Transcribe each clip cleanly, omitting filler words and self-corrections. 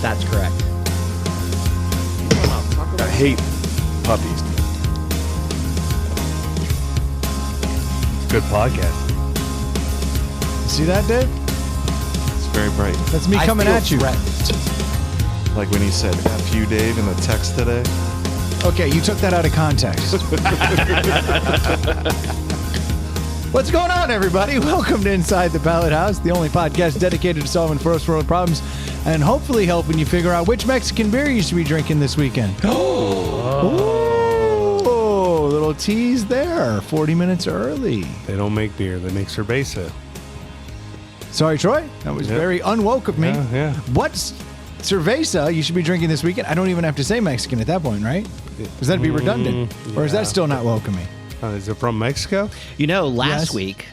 That's correct. I hate puppies. Good podcast. See that, Dave? It's very bright. That's me coming at you. Like when he said F you, Dave, in the text today. Okay, you took that out of context. What's going on, everybody? Welcome to Inside the Ballot House, the only podcast dedicated to solving first world problems and hopefully helping you figure out which Mexican beer you should be drinking this weekend. Oh, little tease there. 40 minutes early. They don't make beer. They make cerveza. Sorry, Troy. That was very unwoke of me. Yeah. What's cerveza you should be drinking this weekend? I don't even have to say Mexican at that point, right? Because that'd be redundant. Or is that still not woke of me? Is it from Mexico? You know, last Yes. week,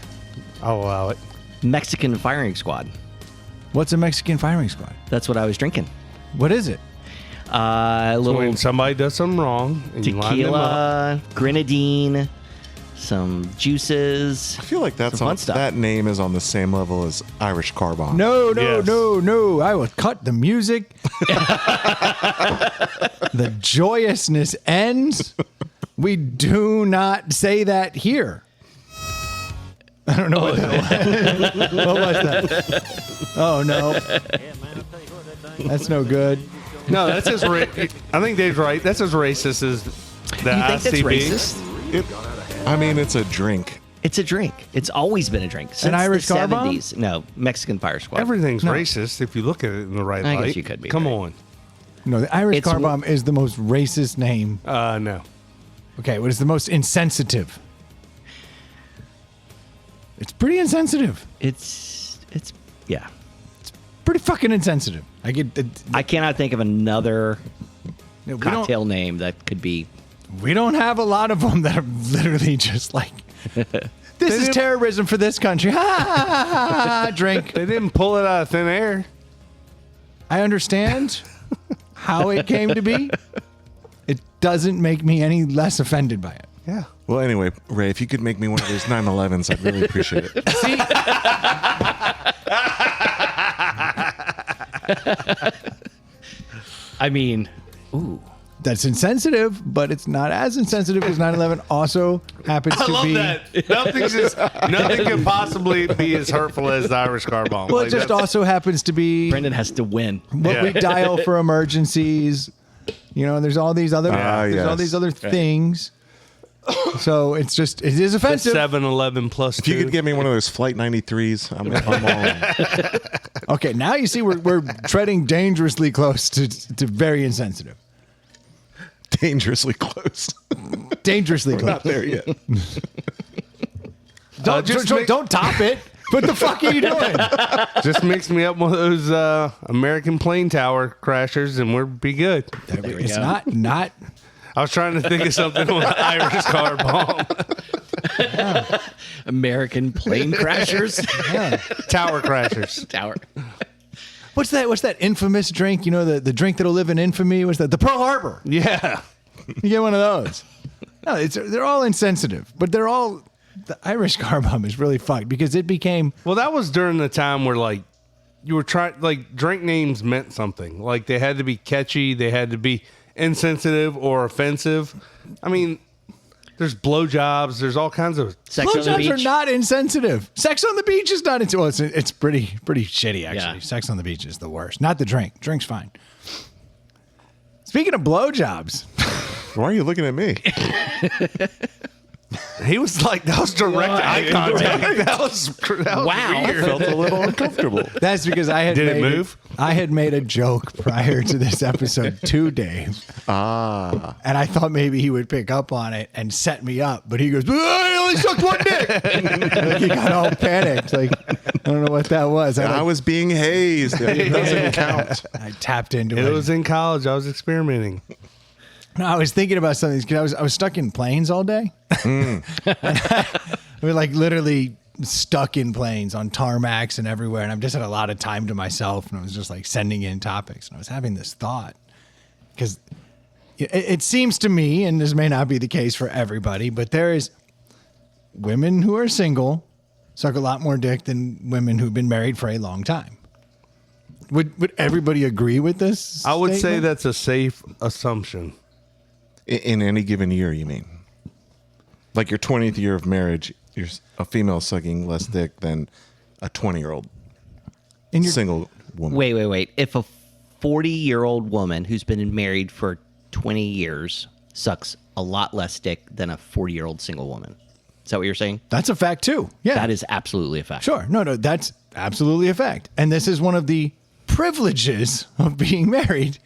I'll allow it. Mexican firing squad. What's a Mexican firing squad? That's what I was drinking. What is it? A So little when somebody does something wrong, and you line them up. tequila, grenadine, some juices. I feel like that's Some fun on, stuff. that name is on the same level as Irish car bomb. No. Yes. I will cut the music. The joyousness ends. We do not say that here. I don't know what that was. What was that? Oh, no. That's no good. No, that's as I think Dave's right. That's as racist as the You think that's ICB. racist? I mean, it's a drink. It's a drink. It's always been a drink. Since Irish the car bomb? 70s. No, Mexican fire squad. Everything's No. racist if you look at it in the right I light. guess you could be Come right. on. No, the Irish It's car w- bomb is the most racist name. No. Okay, what is the most insensitive? It's pretty insensitive. It's yeah. Pretty fucking insensitive. I cannot think of another we don't- cocktail name that could be. We don't have a lot of them that are literally just like, this is terrorism for this country. Ha, ha, ha, ha, ha, drink. They didn't pull it out of thin air. I understand how it came to be. It doesn't make me any less offended by it. Yeah. Well, anyway, Ray, if you could make me one of those 911s, I'd really appreciate it. See, I mean, ooh. that's insensitive, but it's not as insensitive as 9/11 also happens I to love be. that. Nothing can possibly be as hurtful as the Irish car bomb. Well, Like, it just that's- also happens to be Brendan has to win. what we Yeah. dial for emergencies. You know, there's all these other yes. things. So it is the offensive. 7-Eleven plus If you 2. could give me one of those Flight 93s, I'm all in. Okay, now you see we're treading dangerously close to very insensitive. Dangerously close. Dangerously close. Not there yet. Don't top it. What the fuck are you doing? Just mix me up one of those American plane tower crashers and we'll be good. It's not. I was trying to think of something on the Irish car bomb. American plane crashers. Tower crashers. Tower. What's that infamous drink? You know, the drink that'll live in infamy? What's that? The Pearl Harbor. Yeah. You get one of those. No, they're all insensitive, but they're all. The Irish car bomb is really fucked because it became. Well, that was during the time where, like, you were trying, like, drink names meant something. Like, they had to be catchy, they had to be insensitive or offensive. I mean, there's blowjobs, there's all kinds of. Sex on the Blowjobs beach. are not insensitive. Sex on the beach is not. Well, it's pretty shitty actually. Yeah. Sex on the beach is the worst. Not the drink. Drink's fine. Speaking of blowjobs, Why are you looking at me? He was like, that was direct eye contact. That was Wow. weird. Felt a little uncomfortable. that's because I had Did it made move? I had made a joke prior to this episode to Dave, Ah. and I thought maybe he would pick up on it and set me up. But he goes, "I only sucked one dick." Like he got all panicked. Like I don't know what that was. I was being hazed. It doesn't count. I tapped into It it. was in college. I was experimenting. No, I was thinking about something because I was stuck in planes all day. We were like literally stuck in planes on tarmacs and everywhere, and I've just had a lot of time to myself, and I was just like sending in topics, and I was having this thought because it seems to me, and this may not be the case for everybody, but there is women who are single suck a lot more dick than women who've been married for a long time. Would everybody agree with this? I would say statement? that's a safe assumption. In any given year, you mean? Like your 20th year of marriage, you're a female sucking less dick than a 20-year-old in your single woman. Wait. If a 40-year-old woman who's been married for 20 years sucks a lot less dick than a 40-year-old single woman. Is that what you're saying? That's a fact too. Yeah, That is absolutely a fact. sure. No, that's absolutely a fact. And this is one of the privileges of being married.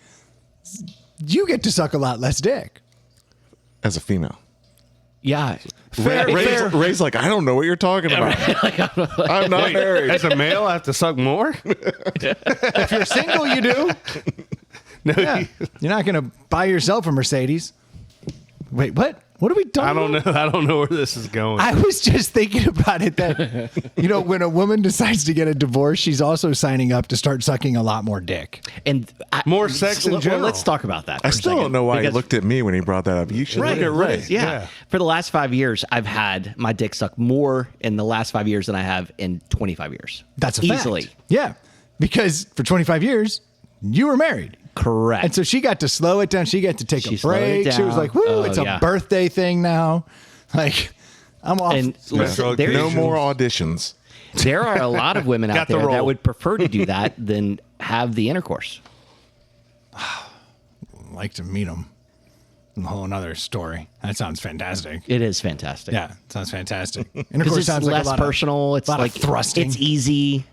You get to suck a lot less dick. As a female. Yeah. Ray's like, I don't know what you're talking about. I'm not married. As a male, I have to suck more? If you're single, you do. No, Yeah. You're not going to buy yourself a Mercedes. Wait, what? What are we talking I don't about? know. I don't know where this is going. I was just thinking about it that, when a woman decides to get a divorce, she's also signing up to start sucking a lot more dick. And More sex in well, general. Let's talk about that. I for a still second, don't know why he because- looked at me when he brought that up. You should Right. look at Ray. Yeah. For the last 5 years, I've had my dick suck more in the last 5 years than I have in 25 years. That's a easily fact. Yeah. Because for 25 years, you were married. correct. And so she got to slow it down. She got to take She a slowed it break. She was down. like, woo, Oh, it's a yeah. birthday thing now. Like, I'm off. And listen, there, No more auditions. there are a lot of women out Got the there that role. would prefer to do that than have the intercourse. like to meet him. A whole another story. That sounds fantastic. It is fantastic. Yeah, sounds fantastic. And of Because course, it's sounds like less a lot personal. It's lot like of thrusting. It's easy.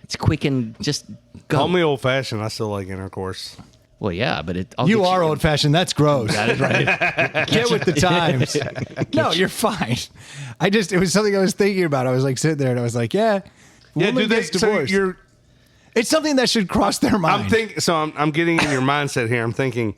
It's quick and just go. Call me old fashioned. I still like intercourse. Well, yeah, but You are old fashioned. That's gross. That is right. Get with the times. No, you're fine. It was something I was thinking about. I was like sitting there and I was like, yeah. Yeah, Woman do they? gets So divorced. you're. It's something that should cross their mind. I'm getting in your mindset here. I'm thinking,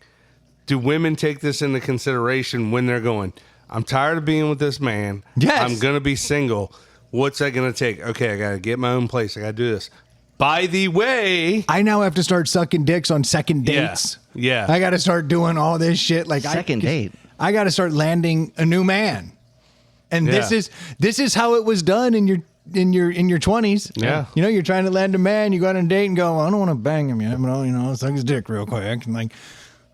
do women take this into consideration when they're going, I'm tired of being with this man. Yes. I'm going to be single. What's that going to take? Okay, I got to get my own place. I got to do this. By the way, I now have to start sucking dicks on second dates. Yeah. I got to start doing all this shit. Like Second date. I got to start landing a new man. And Yeah. this is how it was done in your 20s. Yeah. You're trying to land a man, you go on a date and go, well, I don't want to bang him yet, but I'll suck his dick real quick and like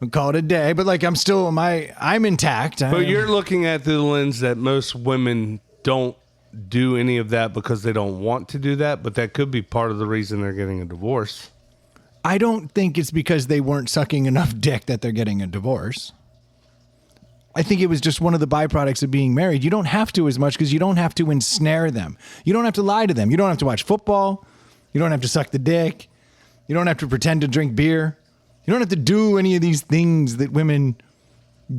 we'll call it a day. But like I'm intact. but you're looking at the lens that most women don't do any of that because they don't want to do that, but that could be part of the reason they're getting a divorce. I don't think it's because they weren't sucking enough dick that they're getting a divorce. I think it was just one of the byproducts of being married. You don't have to as much because you don't have to ensnare them. You don't have to lie to them. You don't have to watch football. You don't have to suck the dick. You don't have to pretend to drink beer. You don't have to do any of these things that women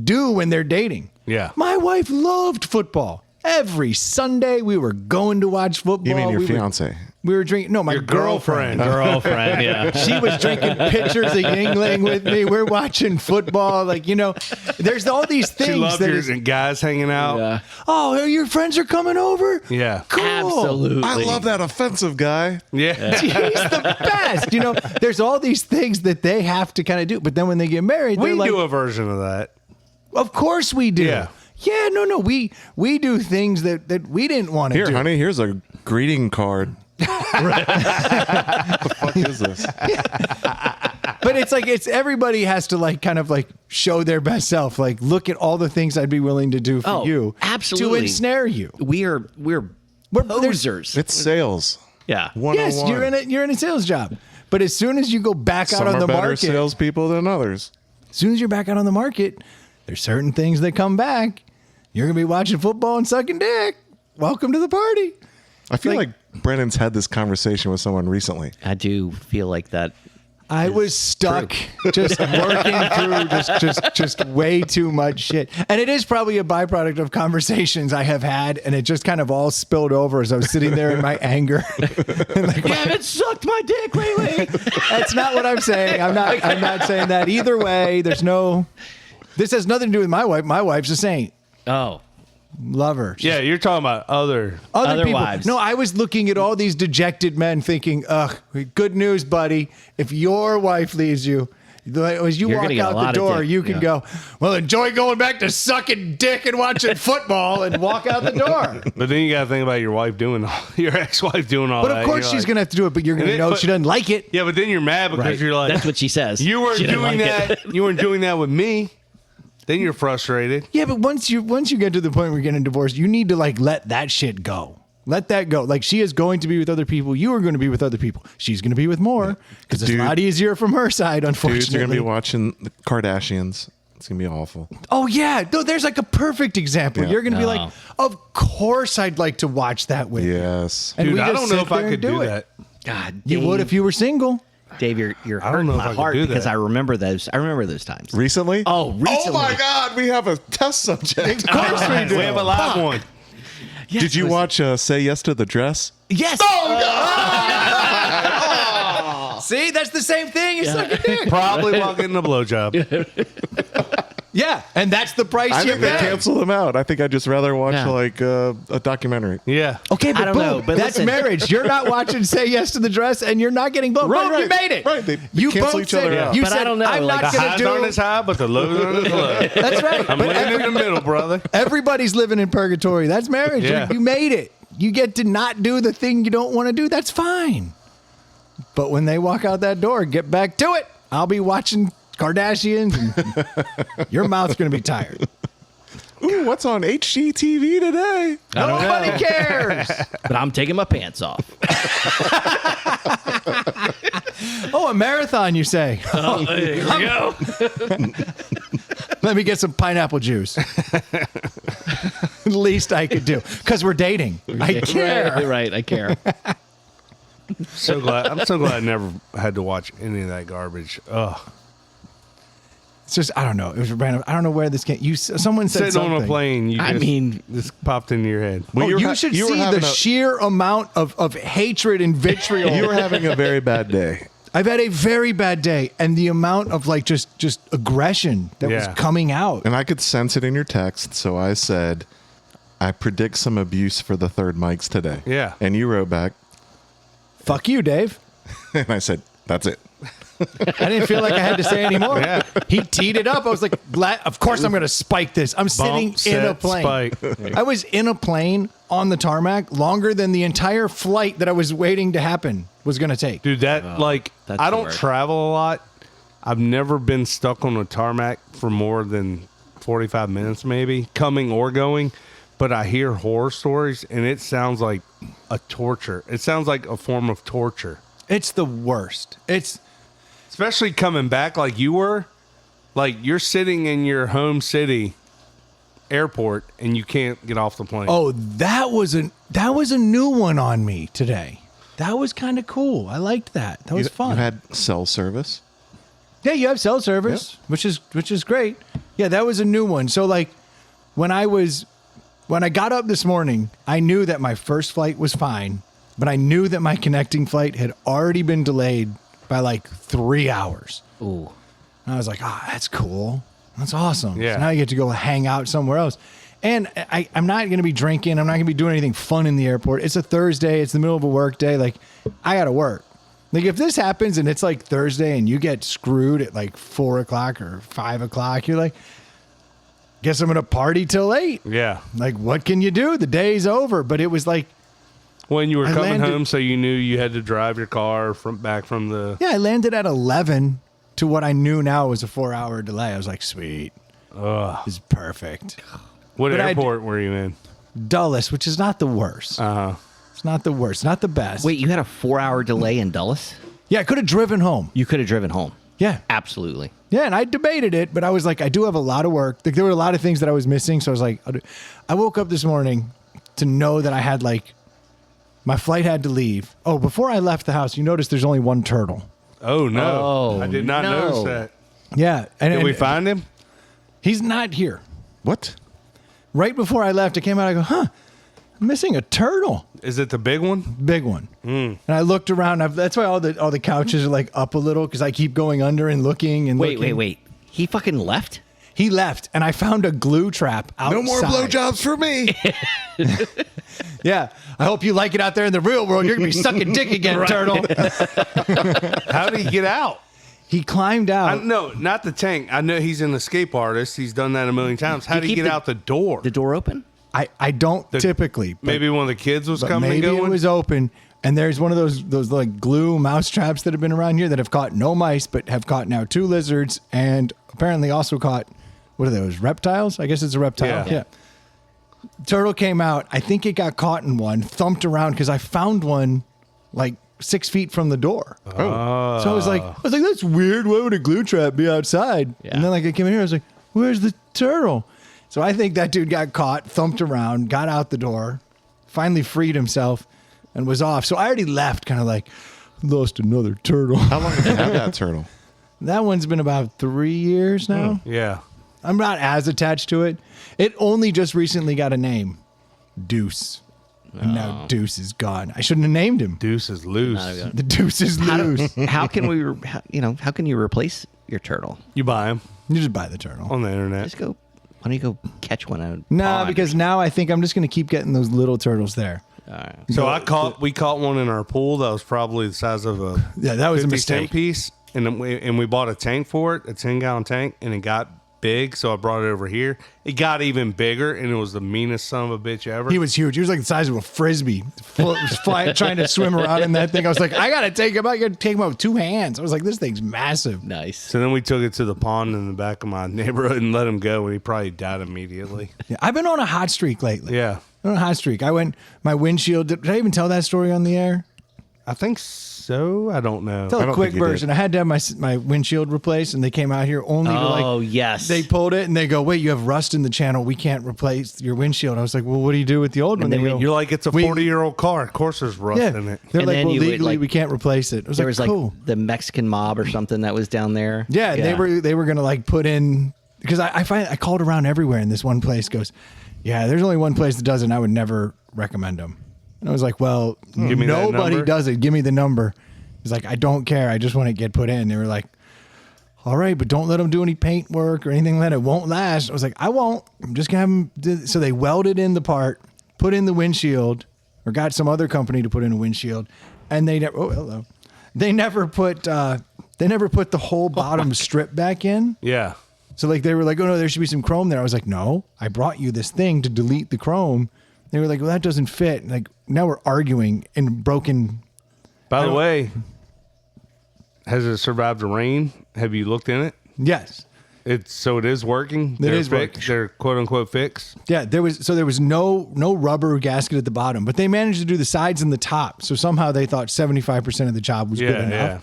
do when they're dating. Yeah. My wife loved football. Every Sunday we were going to watch football. You mean your We were- fiance? We were drinking. No, my Your girlfriend. Girlfriend, yeah. She was drinking pitchers of Yingling with me. We're watching football. Like, there's all these things. She loved that your is, guys hanging out. Yeah. oh, your friends are coming over? Yeah. Cool. Absolutely. I love that offensive guy. Yeah. He's the best. There's all these things that they have to kind of do. But then when they get married, We they're like, do a version of that. of course we do. Yeah. Yeah, no. We do things that we didn't want to Here, do. honey, here's a greeting card. What the fuck is this? But it's everybody has to like kind of like show their best self. Like, look at all the things I'd be willing to do for Oh, you. absolutely. To ensnare you. We're posers. It's sales. Yeah. 101. Yes, you're in a sales job. But as soon as you go back out Some on are the better market, salespeople than others. as soon as you're back out on the market, there's certain things that come back. You're gonna be watching football and sucking dick. Welcome to the party. I feel Like- like Brennan's had this conversation with someone recently. I do feel like that. I was stuck just working through just way too much shit. And it is probably a byproduct of conversations I have had, and it just kind of all spilled over as I was sitting there in my anger. And like, You haven't sucked my dick lately. that's not what I'm saying. I'm not saying that either way. This has nothing to do with my wife. My wife's a saint. Oh. Love her. She's Yeah, you're talking about other. other people. wives. No, I was looking at all these dejected men thinking, ugh, good news, buddy. If your wife leaves you, As you You're walk gonna get a out the lot of door, dick, you can yeah. go, well, enjoy going back to sucking dick and watching football and walk out the door. But then you got to think about your wife doing your ex-wife doing all But that. of course You're she's like- going to have to do it, but you're going to know but- she doesn't like it. Yeah, but then you're mad because Right. you're like, That's what she says. you weren't She doesn't doing like that. it. You weren't doing that with me. Then you're frustrated. Yeah, but once you get to the point where you're getting divorced, you need to like let that shit go. Let that go. Like she is going to be with other people. You are going to be with other people. She's going to be with more because it's a Dude. lot easier from her side, unfortunately. Dudes are going to be watching the Kardashians. It's going to be awful. Oh yeah, no, there's like a perfect example. Yeah. You're going to be No. like, of course I'd like to watch that with you. Yes. And Dude, we I just don't know sit if I there could and do it. that. God, You would if you were single. Dave, you're I don't hurting know if my I could heart do because that. I remember those. I remember those times. Recently? Oh, recently. Oh my God, we have a test subject. Of course we do. We have a live one. Yes, Did you it was- watch Say Yes to the Dress? Yes. See, that's the same thing. You're sucking dick. Probably while getting a blowjob. Yeah, and that's the price I you think they pay. canceled them out. I think I'd just rather watch Yeah. like a documentary. Yeah. Okay, but I don't boom, know, but that's listen. marriage. You're not watching Say Yes to the Dress, and you're not getting blown. Right, Boom, right. you made it. Right, they you cancel both each other said, out. You But I said, don't know, I'm like, not The going highs to aren't do. as high, but the lows aren't as low. That's right. I'm But living in the middle, brother. everybody's living in purgatory. That's marriage. Yeah. You made it. You get to not do the thing you don't want to do. That's fine. But when they walk out that door, get back to it. I'll be watching Kardashians, and your mouth's going to be tired. Ooh, what's on HGTV today? Nobody cares. But I'm taking my pants off. Oh, a marathon, you say? Here we go. Let me get some pineapple juice. Least I could do because we're dating. I care. Right, I care. I'm so glad I never had to watch any of that garbage. Ugh. It's just I don't know. It was random. I don't know where this came. Someone said Sitting something. on a plane, I mean- this popped into your head. Oh, you were you ha- should you were see having the a- sheer amount of hatred and vitriol. You were having a very bad day. I've had a very bad day, and the amount of like just aggression that was Yeah. coming out. And I could sense it in your text, so I said, I predict some abuse for the third mics today. Yeah. And you wrote back, Fuck you, Dave. and I said, that's it. I didn't feel like I had to say anymore. Yeah. He teed it up. I was like, of course I'm going to spike this. I'm sitting Bump, in a set, plane. spike. I was in a plane on the tarmac longer than the entire flight that I was waiting to happen was going to take. Dude, that's I the don't worst. travel a lot. I've never been stuck on a tarmac for more than 45 minutes, maybe, coming or going. But I hear horror stories, and it sounds like a torture. It sounds like a form of torture. It's the worst. It's Especially coming back like you were. Like, you're sitting in your home city airport, and you can't get off the plane. oh, that was a new one on me today. That was kind of cool. I liked that. That was You fun. had cell service. Yeah, you have cell service, which is great. Yeah, that was a new one. So like when I got up this morning, I knew that my first flight was fine, but I knew that my connecting flight had already been delayed by like 3 hours. Ooh. And I was like, that's cool. That's awesome. Yeah. So now you get to go hang out somewhere else. And I'm not going to be drinking. I'm not going to be doing anything fun in the airport. It's a Thursday. It's the middle of a work day. Like, I got to work. Like, if this happens and it's like Thursday and you get screwed at like 4 o'clock or 5 o'clock, you're like, guess I'm going to party till 8. Yeah. Like, what can you do? The day's over. But it was like, When you were I coming landed- home, so you knew you had to drive your car back from the... yeah, I landed at 11 to what I knew now was a 4-hour delay. I was like, sweet. This is perfect. What But I airport were you in? Dulles, which is not the worst. Uh-huh. It's not the worst, not the best. Wait, you had a 4-hour delay in Dulles? Yeah, I could have driven home. You could have driven home. Yeah. Absolutely. Yeah, and I debated it, but I was like, I do have a lot of work. Like, there were a lot of things that I was missing. So I was like, I woke up this morning to know that I had like, my flight had to leave. Oh, before I left the house, you notice there's only one turtle. Oh, no. Oh, I did not no. notice that. Yeah. Did we find him? He's not here. What? Right before I left, I came out, I go, I'm missing a turtle. Is it the big one? Big one. And I looked around. That's why all the couches are like up a little because I keep going under and looking and looking. Wait. He fucking left? He left, and I found a glue trap outside. No more blowjobs for me. Yeah. I hope you like it out there in the real world. You're going to be sucking dick again, turtle. How did he get out? He climbed out. No, not the tank. I know he's an escape artist. He's done that a million times. How You did he keep get out the door? The door open? I don't typically. But, Maybe one of the kids was but coming maybe and going. it was open. And there's one of those like glue mouse traps that have been around here that have caught no mice, but have caught now 2 lizards, and apparently also caught, what are those, reptiles? I guess it's a reptile. Yeah. Turtle came out. I think it got caught in one, thumped around because I found one like 6 feet from the door. Oh. So I was like, that's weird. Why would a glue trap be outside? Yeah. And then like I came in here, I was like, where's the turtle? So I think that dude got caught, thumped around, got out the door, finally freed himself, and was off. So I already left, kind of like, lost another turtle. How long have you had that turtle? That one's been about 3 years now. Yeah. I'm not as attached to it. It only just recently got a name, Deuce. And now Deuce is gone. I shouldn't have named him. Deuce is loose. The Deuce is loose. How can how can you replace your turtle? You buy him You just buy the turtle. on the internet. Just go. Why don't you go catch one out? No, because now I think I'm just going to keep getting those little turtles there. All right. So we caught one in our pool that was probably the size of a Yeah, that was a 50 mistake. cent piece, and then we bought a tank for it, a 10-gallon tank, and it got big, so I brought it over here. It got even bigger, and it was the meanest son of a bitch ever. He was huge. He was like the size of a frisbee, trying to swim around in that thing. I was like, I got to take him out. You got to take him out with 2 hands. I was like, this thing's massive. Nice. So then we took it to the pond in the back of my neighborhood and let him go, and he probably died immediately. Yeah, I've been on a hot streak lately. Yeah. On a hot streak. My windshield. Did I even tell that story on the air? I think so. I don't know. Tell I a don't quick think you did. version. I had to have my windshield replaced, and they came out here only to Oh, yes. They pulled it, and they go, wait, you have rust in the channel. We can't replace your windshield. I was like, well, what do you do with the old one? then They go, You're like, it's a We- 40-year-old car. Of course there's rust yeah. in it. They're And like, then well, you would, legally, like- we can't replace it. I was There like, was like cool. the Mexican mob or something that was down there. Yeah, they were gonna like put in, because I called around everywhere, and this one place goes, yeah, there's only one place that does it, and I would never recommend them. And I was like, well, Give me that nobody number. does it. Give me the number. He's like, I don't care. I just want to get put in. They were like, all right, but don't let them do any paint work or anything like that. It won't last. I was like, I won't. I'm just gonna have them do. So they welded in the part, put in the windshield, or got some other company to put in a windshield, and they never. Oh, hello. They never put. They never put the whole bottom strip back in. Yeah. So like they were like, oh no, there should be some chrome there. I was like, no, I brought you this thing to delete the chrome. They were like, well, that doesn't fit. Like now we're arguing in broken. By the way, has it survived the rain? Have you looked in it? Yes. It is working. It is fixed. working. They're quote unquote fixed. Yeah, there was no rubber gasket at the bottom, but they managed to do the sides and the top. So somehow they thought 75% of the job was good Yeah, enough. yeah.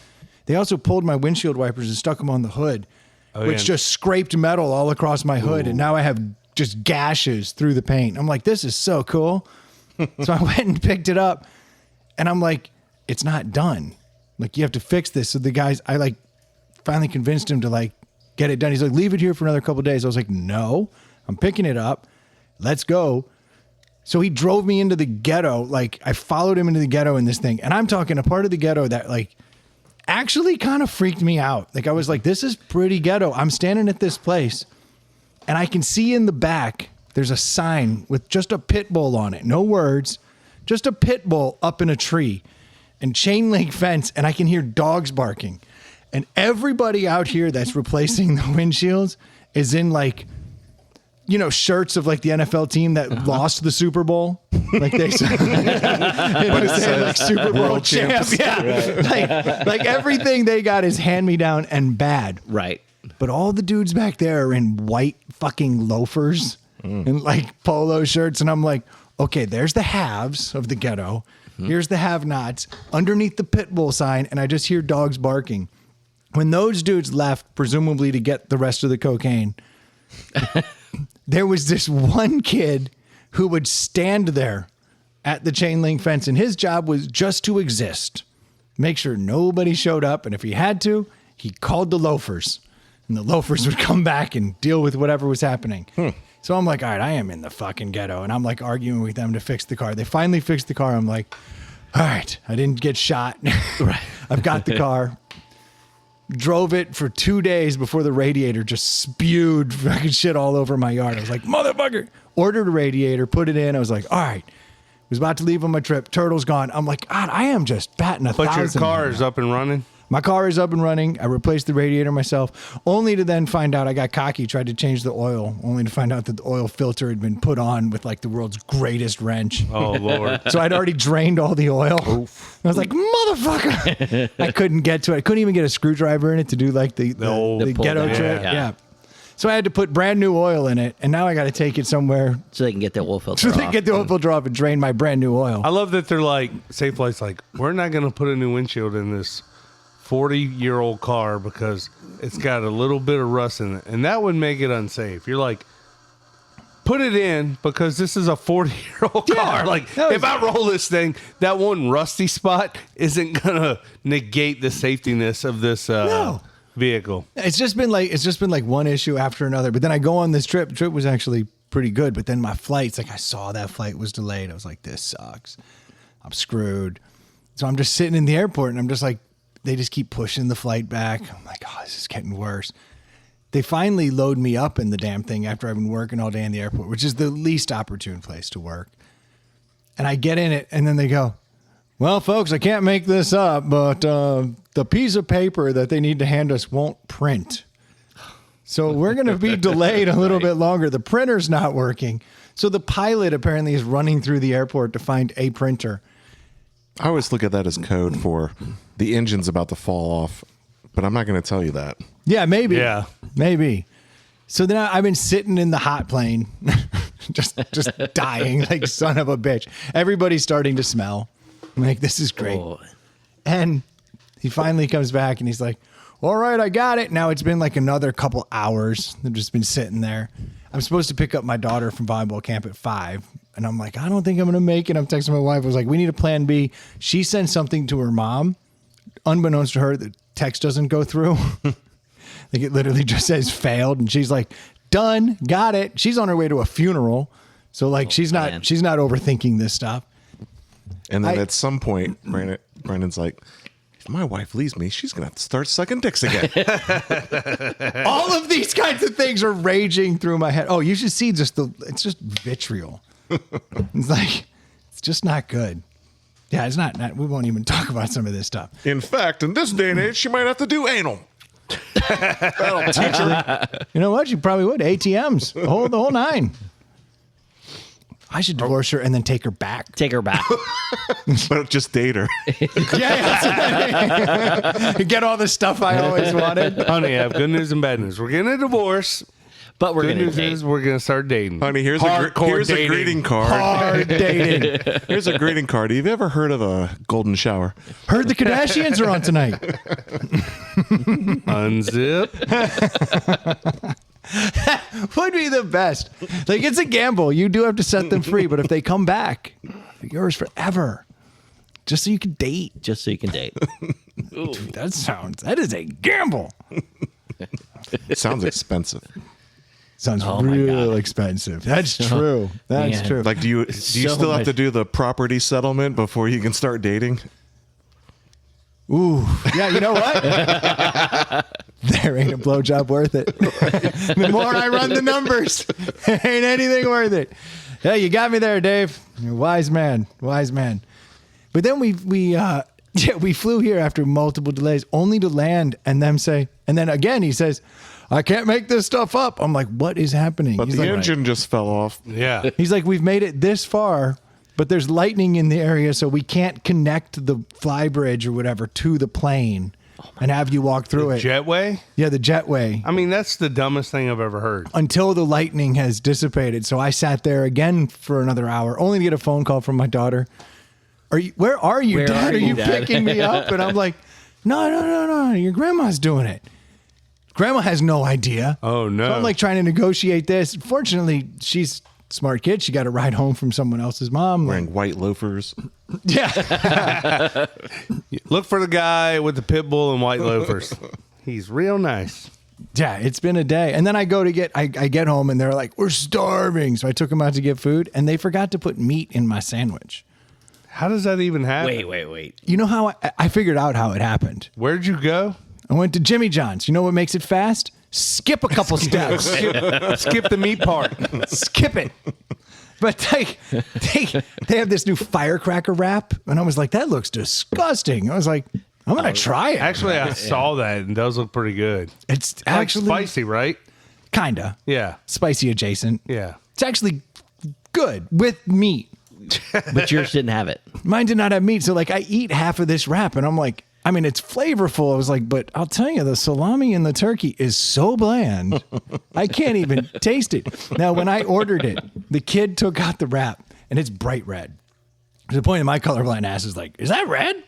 They also pulled my windshield wipers and stuck them on the hood, which yeah. just scraped metal all across my hood, and now I have just gashes through the paint. I'm like, this is so cool. So I went and picked it up, and I'm like, it's not done. Like, you have to fix this. So the guys, I like finally convinced him to like get it done. He's like, leave it here for another couple of days. I was like, no, I'm picking it up. Let's go. So he drove me into the ghetto. Like, I followed him into the ghetto in this thing. And I'm talking a part of the ghetto that like actually kind of freaked me out. Like, I was like, this is pretty ghetto. I'm standing at this place, and I can see in the back, there's a sign with just a pit bull on it. No words, just a pit bull up in a tree and chain link fence. And I can hear dogs barking. And everybody out here that's replacing the windshields is in like, you know, shirts of like the NFL team that lost the Super Bowl. Like they said, like Super Bowl World champ. champs. Yeah. Like everything they got is hand me down and bad. Right. But all the dudes back there are in white fucking loafers and like polo shirts. And I'm like, okay, there's the haves of the ghetto. Here's the have-nots underneath the pit bull sign. And I just hear dogs barking. When those dudes left, presumably to get the rest of the cocaine, there was this one kid who would stand there at the chain link fence, and his job was just to exist, make sure nobody showed up. And if he had to, he called the loafers, and the loafers would come back and deal with whatever was happening. So I'm like, all right, I am in the fucking ghetto, and I'm like arguing with them to fix the car. They finally fixed the car. I'm like, all right, I didn't get shot. Right. I've got the car. Drove it for 2 days before the radiator just spewed fucking shit all over my yard. I was like, motherfucker. Ordered a radiator, put it in. I was like, all right. Was about to leave on my trip. Turtle's gone. I'm like, God, I am just batting a But your thousand. car is up and running. My car is up and running. I replaced the radiator myself, only to then find out I got cocky, tried to change the oil, only to find out that the oil filter had been put on with like the world's greatest wrench. Oh, Lord. So I'd already drained all the oil. I was like, motherfucker. I couldn't get to it. I couldn't even get a screwdriver in it to do like the pull ghetto down. trick. Yeah. Yeah. So I had to put brand new oil in it, and now I got to take it somewhere So they can get the oil filter so they off. get the oil filter off and drain my brand new oil. I love that they're like, Safe Light's like, we're not going to put a new windshield in this 40-year-old car because it's got a little bit of rust in it. And that would make it unsafe. You're like, put it in because this is a 40-year-old car. Like, that was- if I roll this thing, that one rusty spot isn't going to negate the safetiness of this vehicle. It's just been like one issue after another. But then I go on this trip. The trip was actually pretty good. But then my flights, like I saw that flight was delayed. I was like, this sucks. I'm screwed. So I'm just sitting in the airport and I'm just like, they just keep pushing the flight back. I'm like, oh, this is getting worse. They finally load me up in the damn thing after I've been working all day in the airport, which is the least opportune place to work. And I get in it and then they go, well, folks, I can't make this up, but the piece of paper that they need to hand us won't print. So we're going to be delayed a little bit longer. The printer's not working. So the pilot apparently is running through the airport to find a printer. I always look at that as code for the engine's about to fall off, but I'm not going to tell you that. Yeah, maybe. Yeah. Maybe. So then I've been sitting in the hot plane, just dying like son of a bitch. Everybody's starting to smell. I'm like, this is great. Oh. And he finally comes back and he's like, all right, I got it. Now it's been like another couple hours. They've just been sitting there. I'm supposed to pick up my daughter from volleyball camp at 5. And I'm like, I don't think I'm going to make it. I'm texting my wife. I was like, we need a plan B. She sent something to her mom. Unbeknownst to her, the text doesn't go through. Like it literally just says failed. And she's like, done, got it. She's on her way to a funeral. So like, she's not man. overthinking this stuff. And then at some point, Brandon's like, if my wife leaves me, she's going to have to start sucking dicks again. All of these kinds of things are raging through my head. Oh, you should see it's just vitriol. It's like, it's just not good. Yeah, it's not, we won't even talk about some of this stuff. In fact, in this day and age, she might have to do anal. That'll teach her. You know what? You probably would. ATMs, the whole nine. I should divorce her and then take her back. Take her back. But just date her. Yeah. Get all the stuff I always wanted. Honey, I have good news and bad news. We're getting a divorce. But we're Good going to news date. is we're going to start dating. Honey, here's Hardcore a dating. greeting card. Hard dating. Here's a greeting card. Have you ever heard of a golden shower? Heard the Kardashians are on tonight. Unzip. Would be the best. Like, it's a gamble. You do have to set them free, but if they come back, they're yours forever. Just so you can date. Just so you can date. Dude, that is a gamble. It sounds expensive. Sounds Oh my real God. expensive. That's true. That's Man. true. Like, do you So still have much- to do the property settlement before you can start dating? Ooh, yeah, you know what? There ain't a blowjob worth it. The more I run the numbers, ain't anything worth it. Hey, you got me there, Dave. You're a wise man, wise man. But then we flew here after multiple delays, only to land and them say, and then again he says, I can't make this stuff up. I'm like, what is happening? But He's the like, engine just fell off. Yeah. He's like, we've made it this far, but there's lightning in the area, so we can't connect the fly bridge or whatever to the plane and have you walk through it. Jetway? Yeah, the jetway. I mean, that's the dumbest thing I've ever heard. Until the lightning has dissipated. So I sat there again for another hour, only to get a phone call from my daughter. Where are you, Where Dad? are Are you, you Dad? picking me up? And I'm like, no. Your grandma's doing it. Grandma has no idea. Oh, no. So I'm like trying to negotiate this. Fortunately, she's a smart kid. She got a ride home from someone else's mom. Wearing white loafers. Yeah. Look for the guy with the pit bull and white loafers. He's real nice. Yeah, it's been a day. And then I go to I get home and they're like, we're starving. So I took them out to get food and they forgot to put meat in my sandwich. How does that even happen? Wait. You know how I figured out how it happened? Where'd you go? I went to Jimmy John's. You know what makes it fast? Skip a couple steps. Skip the meat part. Skip it. But they have this new firecracker wrap. And I was like, that looks disgusting. I was like, I'm gonna try it. Actually, I saw that and it does look pretty good. It's Like actually spicy, right? kinda Yeah. spicy adjacent. Yeah. It's actually good with meat. But yours didn't have it. Mine did not have meat, so like I eat half of this wrap, and I'm like, I mean, it's flavorful. I was like, but I'll tell you, the salami and the turkey is so bland, I can't even taste it. Now, when I ordered it, the kid took out the wrap, and it's bright red. To the point that my colorblind ass is like, is that red?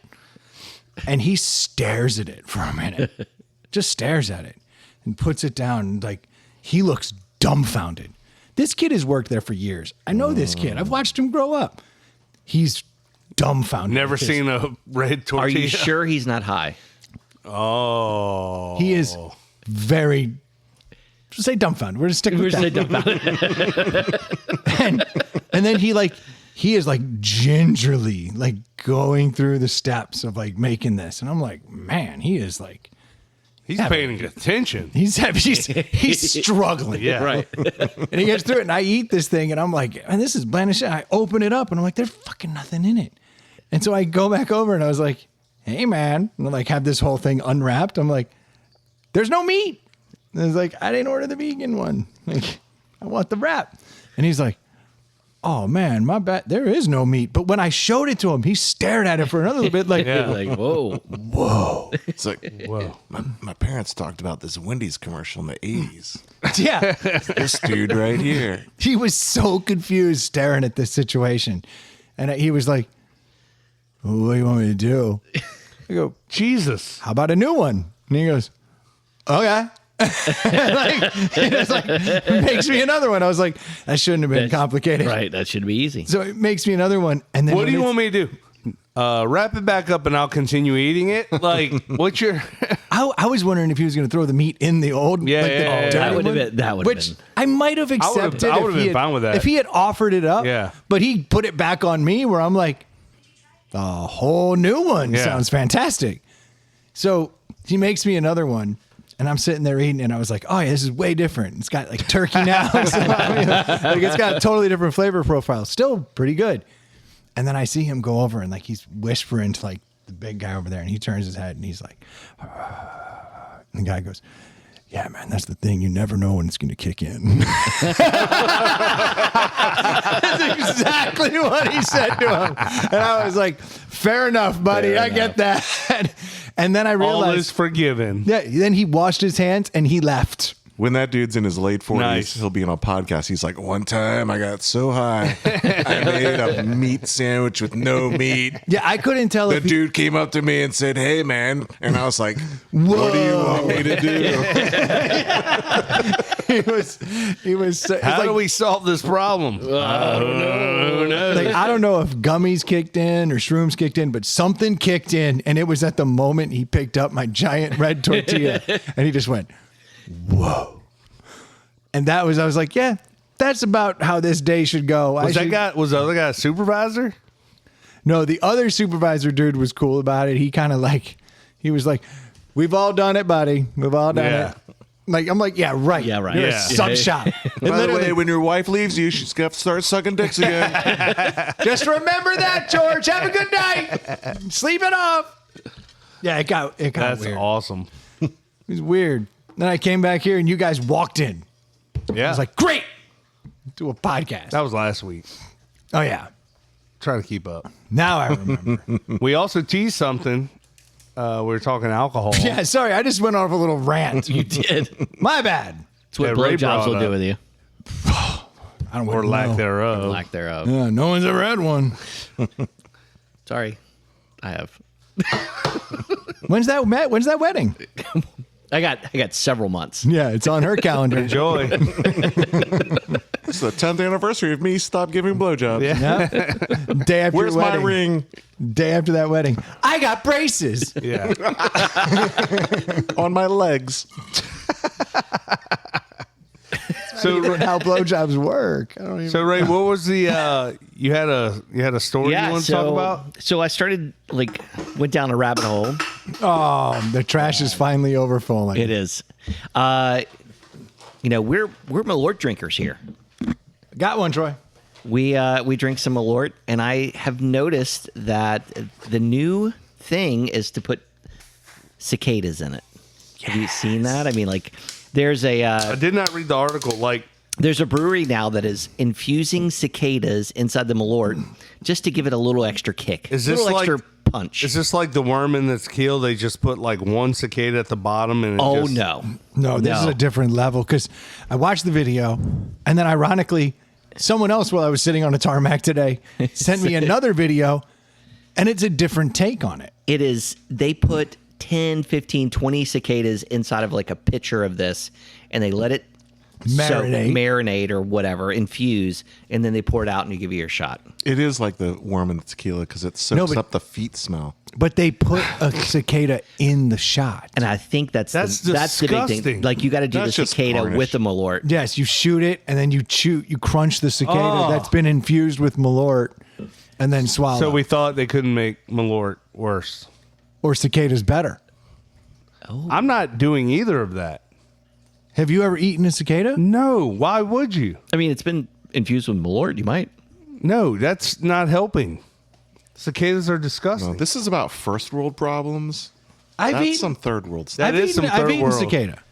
And he stares at it for a minute, just stares at it, and puts it down. And like, he looks dumbfounded. This kid has worked there for years. I know this kid. I've watched him grow up. He's dumbfounded. Never seen a red tortilla. Are you sure he's not high? Oh. He is very. Just say dumbfounded. We're just sticking with that. And then he is like gingerly like going through the steps of like making this, and I'm like, man, he is like He's paying attention. he's struggling. Yeah. Right. And he gets through it, and I eat this thing, and I'm like, man, this is bland as shit. I open it up, and I'm like, there's fucking nothing in it. And so I go back over, and I was like, hey, man. And I like have this whole thing unwrapped. I'm like, there's no meat. And I was like, I didn't order the vegan one. Like, I want the wrap. And he's like, oh, man, my bad. There is no meat. But when I showed it to him, he stared at it for another little bit like, Yeah. Like, whoa. It's like, Whoa. my parents talked about this Wendy's commercial in the 80s. yeah. This dude right here. He was so confused staring at this situation. And he was like, what do you want me to do? I go, Jesus. how about a new one? And he goes, okay. Like, he just like makes me another one. I was like, that shouldn't have been complicated. Right. That should be easy. So it makes me another one. And then What do you want me to do? Wrap it back up and I'll continue eating it? Like, what's your... I was wondering if he was going to throw the meat in the old. Yeah, like the yeah, yeah. dirty That would have one, been. That would have Which been. I might have accepted. I would've if he been had- fine with that. If he had offered it up. Yeah. But he put it back on me where I'm like, a whole new one Yeah. sounds fantastic. So he makes me another one. And I'm sitting there eating, and I was like, "Oh yeah, this is way different. It's got like turkey now. Like it's got a totally different flavor profile. Still pretty good." And then I see him go over, and like he's whispering to like the big guy over there, and he turns his head, and he's like, and the guy goes, "Yeah, man, that's the thing. You never know when it's going to kick in." That's exactly what he said to him, and I was like, "Fair enough, buddy. I get that." And then I All realized. is forgiven. Yeah, then he washed his hands and he left. When that dude's in his late 40s, Nice. he'll be on a podcast. He's like, one time I got so high, I made a meat sandwich with no meat. Yeah, I couldn't tell The if he, dude came up to me and said, hey, man. And I was like, what do you want me to do? he was so, How it's do like, we solve this problem? Who knows? like, I don't know if gummies kicked in or shrooms kicked in, but something kicked in, and it was at the moment he picked up my giant red tortilla and he just went, whoa. And that was, I was like, yeah, that's about how this day should go. Was the other guy a supervisor? No, the other supervisor dude was cool about it. He kind of like, he was like, we've all done it, buddy. We've all done Yeah. it. Like, I'm like, yeah, right. Yeah, right. You're Yeah. a sub shop. By the way, when your wife leaves you, she's going to start sucking dicks again. Just remember that, George. Have a good night. Sleep it off. Yeah, it got That's weird. awesome. It was weird. Then I came back here and you guys walked in. Yeah. I was like, great. Do a podcast. that was last week. Oh, yeah. Try to keep up. Now I remember. We also teased something. We were talking alcohol. Yeah, sorry. I just went off a little rant. You did. My bad. That's what Yeah, Ray blowjobs brought will it do up. with you. I don't Or know. lack thereof. Lack thereof. Yeah, no one's ever had one. Sorry, I have. When's that wedding? I got several months. Yeah, it's on her calendar. Enjoy. It's the 10th anniversary of me stop giving blowjobs. Yeah. Yeah. Day after Where's your my wedding. ring? Day after that wedding. I got braces. Yeah. On my legs. So, How blowjobs work. I don't even so Ray, what was the you had a story you want to talk about? So I started went down a rabbit hole. Oh, the trash is finally overflowing. It is. We're Malort drinkers here. Got one, Troy. We drink some Malort, and I have noticed that the new thing is to put cicadas in it. Have you seen that? I mean, like, there's I did not read the article. Like, there's a brewery now that is infusing cicadas inside the Malort just to give it a little extra kick. Is a this little like- extra punch? is this like the worm in the keel? They just put like one cicada at the bottom and Oh, just, no. No, this is a different level because I watched the video and then ironically, someone else while I was sitting on a tarmac today sent me another video and it's a different take on it. It is, they put 10, 15, 20 cicadas inside of like a pitcher of this and they let it marinate or whatever, infuse, and then they pour it out and you give you your shot. It is like the worm in the tequila because it soaks but- up the feet smell. But they put a cicada in the shot. And I think that's the big thing. disgusting. Like you got to do That's the just cicada garnish. with the Malort. Yes, you shoot it and then you crunch the cicada Oh. that's been infused with Malort and then swallow. So we thought they couldn't make Malort worse. or cicada's better. I'm not doing either of that. Have you ever eaten a cicada? No. Why would you? I mean, it's been infused with Malort. You might. No, that's not helping. Cicadas are disgusting. No, this is about first world problems. I've That's eaten- some third world stuff. That is some I've third eaten world. cicada.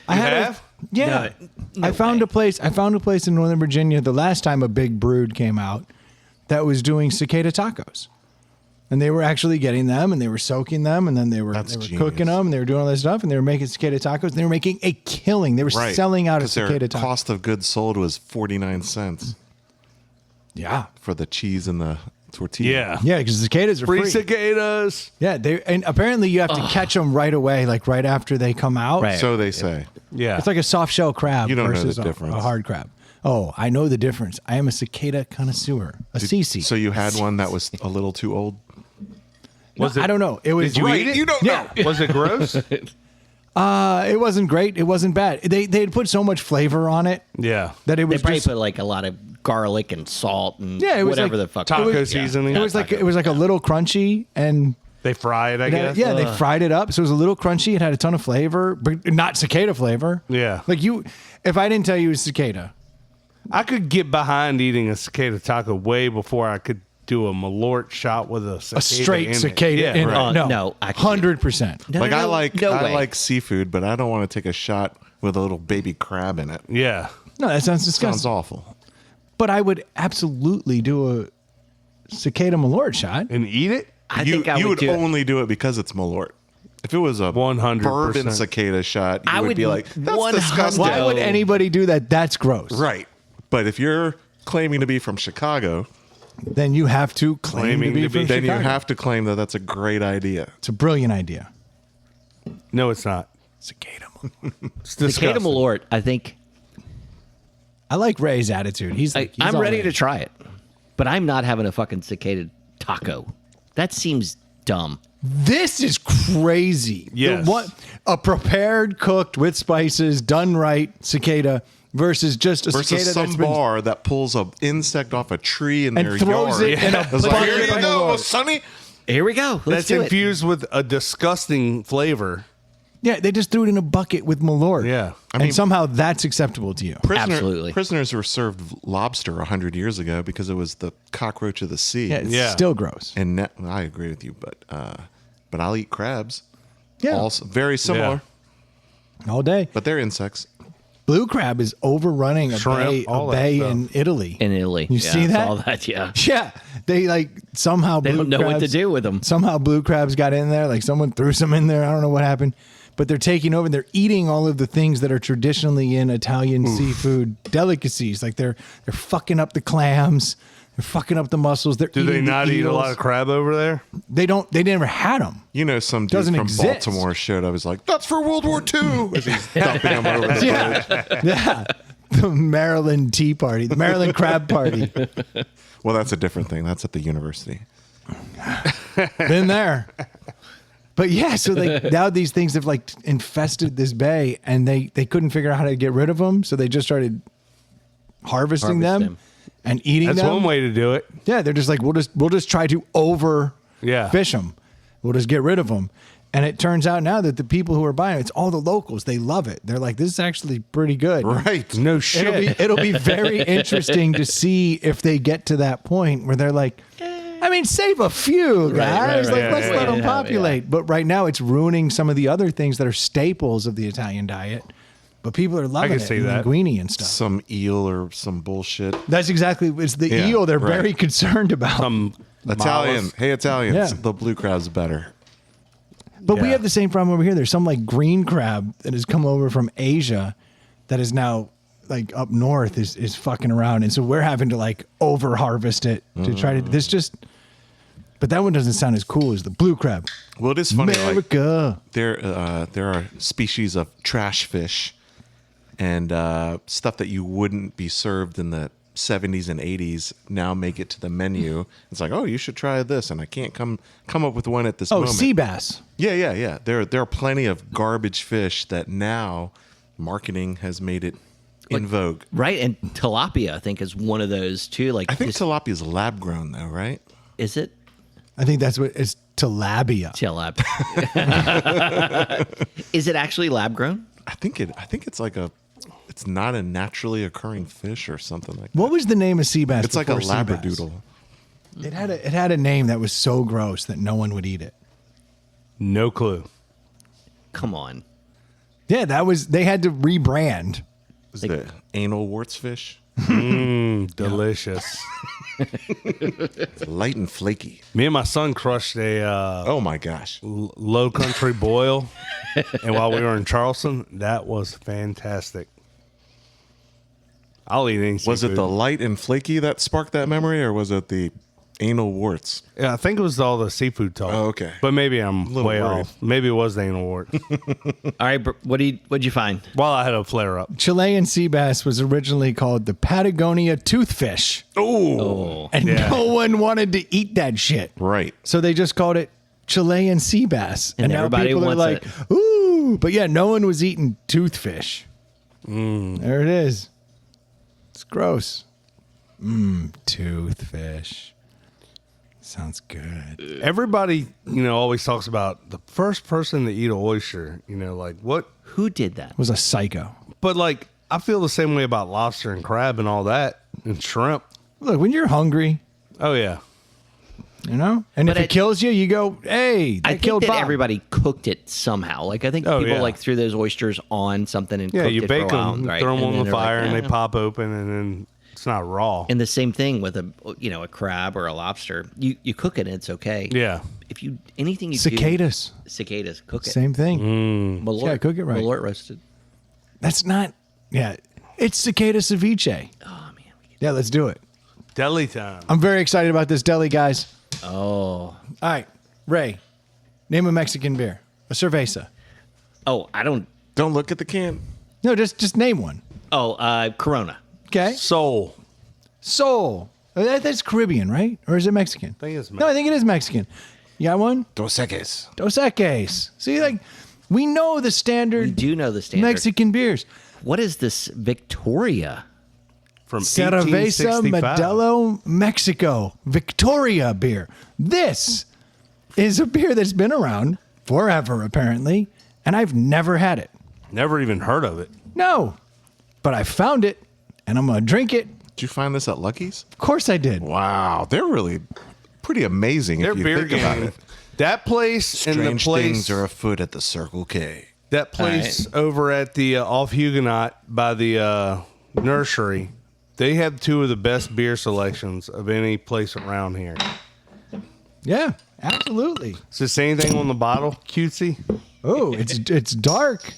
I You had have? yeah. No I found way. a place. I found a place in Northern Virginia the last time a big brood came out that was doing cicada tacos, and they were actually getting them and they were soaking them and then they were That's cooking genius. them and they were doing all this stuff and they were making cicada tacos and they were making a killing. They were Right. selling out a 'Cause their cicada taco. cost of goods sold was 49 cents Yeah, for the cheese and the tortilla. Yeah. yeah, because cicadas are Free free. cicadas. Yeah, they and apparently you have to catch them right away, like right after they come out. Right. So they say. Yeah. It's like a soft shell crab You don't know versus the difference. a hard crab. Oh, I know the difference. I am a cicada connoisseur. A CC. So you had one that was a little too old? Was it- I don't know. It was Did you right. eat it? You don't Yeah. Was it gross? It wasn't great. It wasn't bad. They had put so much flavor on it Yeah. that it They was probably just put like a lot of garlic and salt and Yeah, it was whatever like the fuck. taco it was. seasoning. it was like a little crunchy and They fry it, I guess. yeah, they fried it up. So it was a little crunchy. It had a ton of flavor, but not cicada flavor. Yeah. Like if I didn't tell you it was cicada, I could get behind eating a cicada taco way before I could do a Malort shot with a cicada a straight in it. cicada Yeah, in right. it. No, I can't. 100%. No, Like no, I no, like no I way. like seafood, but I don't want to take a shot with a little baby crab in it. Yeah. No, that sounds Sounds disgusting. awful. But I would absolutely do a cicada Malort shot. And eat it? I you think I you would do it. only do it because it's Malort. If it was a 100%. bourbon cicada shot, you I would would be like, that's 100 disgusting. Why would No. anybody do that? That's gross. Right. But if you're claiming to be from Chicago, Then you have to claim Claiming to be to from be- then Chicago. you have to claim that that's a great idea. It's a brilliant idea. No, it's not. Cicada. It's disgusting. Cicada Malort, I think I like Ray's attitude. He's I'm all ready in. to try it, but I'm not having a fucking cicada taco. That seems dumb. This is crazy. Yes. A prepared, cooked with spices, done right cicada versus just a Versus cicada some that's been bar that pulls an insect off a tree in and their throws yard. it in a It's like, bucket here you of go, Malort. Sonny. Here we go. Let's That's do it. infused with a disgusting flavor. Yeah, they just threw it in a bucket with Malort. Yeah. I mean- and somehow that's acceptable to you. Absolutely. Prisoners were served lobster 100 years ago because it was the cockroach of the sea. Yeah, it's Yeah. still gross. And I agree with you, but I'll eat crabs. Yeah. Also very similar, All day. but they're insects. Blue crab is overrunning a Shrimp, bay, all that stuff. in Italy. in Italy. You Yeah, see I that? saw that? Yeah. Yeah, they like somehow They blue don't know what to crabs- do with them. Somehow blue crabs got in there. Like someone threw some in there. I don't know what happened, but they're taking over. They're eating all of the things that are traditionally in Italian seafood delicacies. Like they're fucking up the clams. They're fucking up the mussels. They're Do they eating the not eat a eels. lot of crab over there? They don't. They never had them. You know, some dude Doesn't from exist. Baltimore showed up. Was like, "That's for World War II." As he's dumping them over the bridge. Yeah, the Maryland Tea Party, the Maryland Crab Party. Well, that's a different thing. That's at the university. Been there. But yeah, so now these things have like infested this bay, and they couldn't figure out how to get rid of them, so they just started harvesting Harvest them them. and eating That's them. one way to do it. Yeah, they're just like we'll just try to over Yeah. fish them. We'll just get rid of them. And it turns out now that the people who are buying it's all the locals. They love it. They're like, this is actually pretty good. Right. No shit. It'll be very interesting to see if they get to that point where they're like, I I mean, save a few, guys. right, Let's let them yeah, populate. yeah. But right now, it's ruining some of the other things that are staples of the Italian diet. But people are loving can it. see that. Linguine and stuff. Some eel or some bullshit. That's exactly. It's the Yeah, eel they're right. very concerned about. Some Italian. mollusk. Hey, Italians. Yeah. The blue crab's better. But we Yeah. have the same problem over here. There's some like green crab that has come over from Asia that is now like up north is fucking around. And so we're having to like over harvest it to try to but that one doesn't sound as cool as the blue crab. Well, it is funny. Like, America. there are species of trash fish and stuff that you wouldn't be served in the 70s and 80s now make it to the menu. It's like, oh, you should try this, and I can't come up with one at this Oh, moment. sea bass. Yeah. There are plenty of garbage fish that now marketing has made it in vogue. Right, and tilapia I think is one of those too. Like, I think tilapia is lab grown though, right? is it I think that's what it's tilapia. tilapia? Is it actually lab grown? I think it's like it's not a naturally occurring fish or something like that. What was the name of sea bass? It's like a before sea bass? labradoodle. It had a name that was so gross that no one would eat it. No clue. Come on. Yeah, they had to rebrand. Is the anal warts fish? Delicious. Light and flaky. Me and my son crushed a Oh my gosh. low country boil, and while we were in Charleston, that was fantastic. I'll eat any Was it seafood. the light and flaky that sparked that memory, or was it the anal warts? Yeah, I think it was all the seafood talk. Oh, okay. But maybe I'm little way worried. off. Maybe it was the anal wart. All right, what'd you find? While I had a flare up. Chilean sea bass was originally called the Patagonia toothfish, Oh, and Yeah. no one wanted to eat that shit. Right. So they just called it Chilean sea bass, And now everybody people are wants like, it. "Ooh!" But yeah, no one was eating toothfish. There it is. It's gross. Toothfish. Sounds good. Everybody, always talks about the first person to eat an oyster. Like what? who did that? Was a psycho. But like, I feel the same way about lobster and crab and all that and shrimp. Look, when you're hungry, Oh yeah. and But if it kills you, you go, "Hey, I that think killed that Bob." everybody cooked it somehow. Like I think Oh, people yeah. like threw those oysters on something and Yeah, cooked you it bake for a while, them, right? throw them And on then the they're like, fire, and "Eh." they pop open, and then it's not raw. And the same thing with a crab or a lobster. You cook it and it's okay. Yeah. If anything you Cicadas. do, cicadas, cook it. Same thing. Malort, Yeah, cook it right. Malort roasted. That's not. Yeah, it's cicada ceviche. Oh man. Yeah, let's do it. Deli time. I'm very excited about this deli, guys. Oh. All right, Ray, name a Mexican beer. A cerveza. Oh, I don't. Don't look at the can. No, just name one. Oh, Corona. Okay. Soul. Sol. That's Caribbean, right? Or is it Mexican? I think it's No, I think it is Mexican. You got one? Dos Equis. Dos Equis. See, like, we know the standard We do know the standard. Mexican beers. What is this Victoria? From Cerveza 1865. Modelo Mexico Victoria beer. This is a beer that's been around forever, apparently, and I've never had it. Never even heard of it. No, but I found it, and I'm going to drink it. Did you find this at Lucky's? Of course I did. Wow, they're really pretty amazing Their if you beer think about game. it. That place and the Strange place things are afoot at the Circle K. that place over at the off Huguenot by the nursery. They have two of the best beer selections of any place around here. Yeah, absolutely. Is this anything on the bottle, cutesy? Oh, it's dark.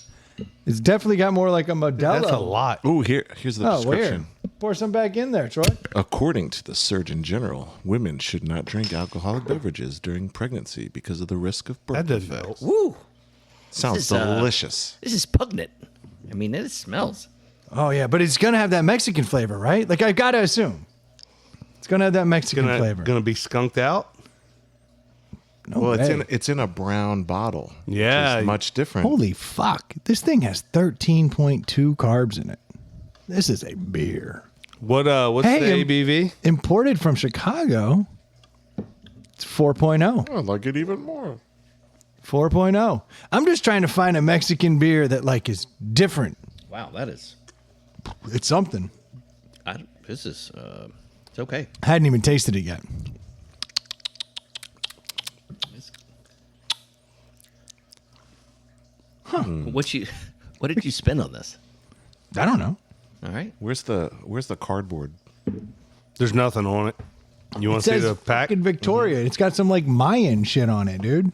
It's definitely got more like a Modelo. That's a lot. Ooh, here's the Oh, description. weird. Pour some back in there, Troy. According to the Surgeon General, women should not drink alcoholic beverages during pregnancy because of the risk of birth That doesn't defects. Woo! Sounds is, delicious. This is pungent. I mean, it smells. Oh yeah, but it's gonna have that Mexican flavor, right? Like I gotta assume it's gonna have that Mexican flavor. Gonna be skunked out. No Well, way. it's in a brown bottle. which Yeah. is much different. Holy fuck! This thing has 13.2 carbs in it. This is a beer What's Hey, the ABV? imported from Chicago. It's 4.0. I like it even more. 4.0. I'm just trying to find a Mexican beer that like is different. Wow, that is. It's something. This is. It's okay. I hadn't even tasted it yet. know. What did you spend on this? I don't know. All right. Where's the cardboard? There's nothing on it. You want to see the pack? Fucking Victoria. It's got some like Mayan shit on it, dude.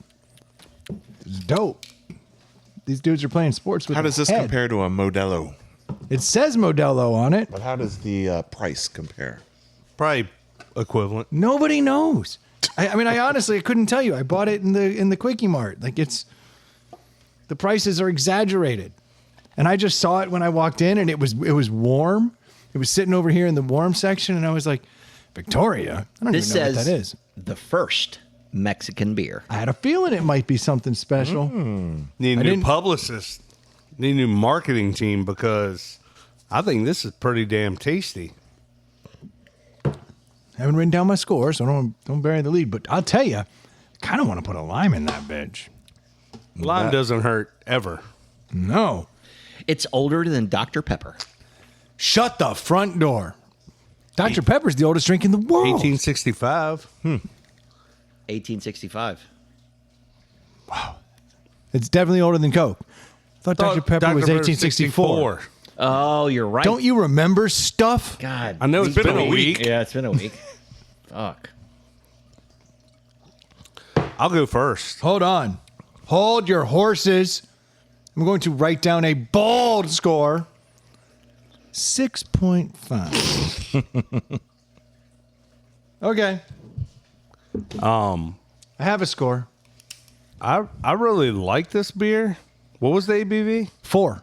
It's dope. These dudes are playing sports with How does this head. compare to a Modelo? It says Modelo on it. But how does the price compare? Probably equivalent. Nobody knows. I mean, I honestly couldn't tell you. I bought it in the Quickie Mart. Like the prices are exaggerated, and I just saw it when I walked in, and it was warm. It was sitting over here in the warm section, and I was like, Victoria. I don't This even know says what that is. the first Mexican beer. I had a feeling it might be something special. Need a I new didn't- publicist. Need a new marketing team because I think this is pretty damn tasty. I haven't written down my score, so don't bury the lead. But I'll tell you, I kind of want to put a lime in that bitch. Lime doesn't hurt ever. No. It's older than Dr. Pepper. Shut the front door. Dr. Pepper's the oldest drink in the world. 1865. 1865. It's definitely older than Coke. I thought Dr. Pepper was 1864. Oh, you're right. Don't you remember stuff? God. I know it's been a week. Yeah, it's been a week. Fuck. I'll go first. Hold on. Hold your horses. I'm going to write down a bold score. 6.5. Okay. I have a score. I really like this beer. What was the ABV? 4.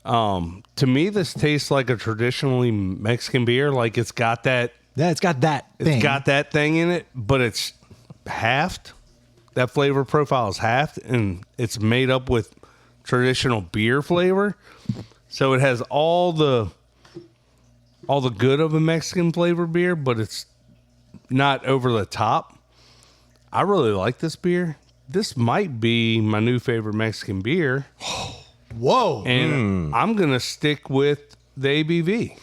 To me, this tastes like a traditionally Mexican beer. Like it's got that. Yeah, it's got that thing. It's got that thing in it, but it's halved. That flavor profile is halved, and it's made up with traditional beer flavor. So it has all the good of a Mexican flavor beer, but it's not over the top. I really like this beer. This might be my new favorite Mexican beer. Whoa. And I'm going to stick with the ABV.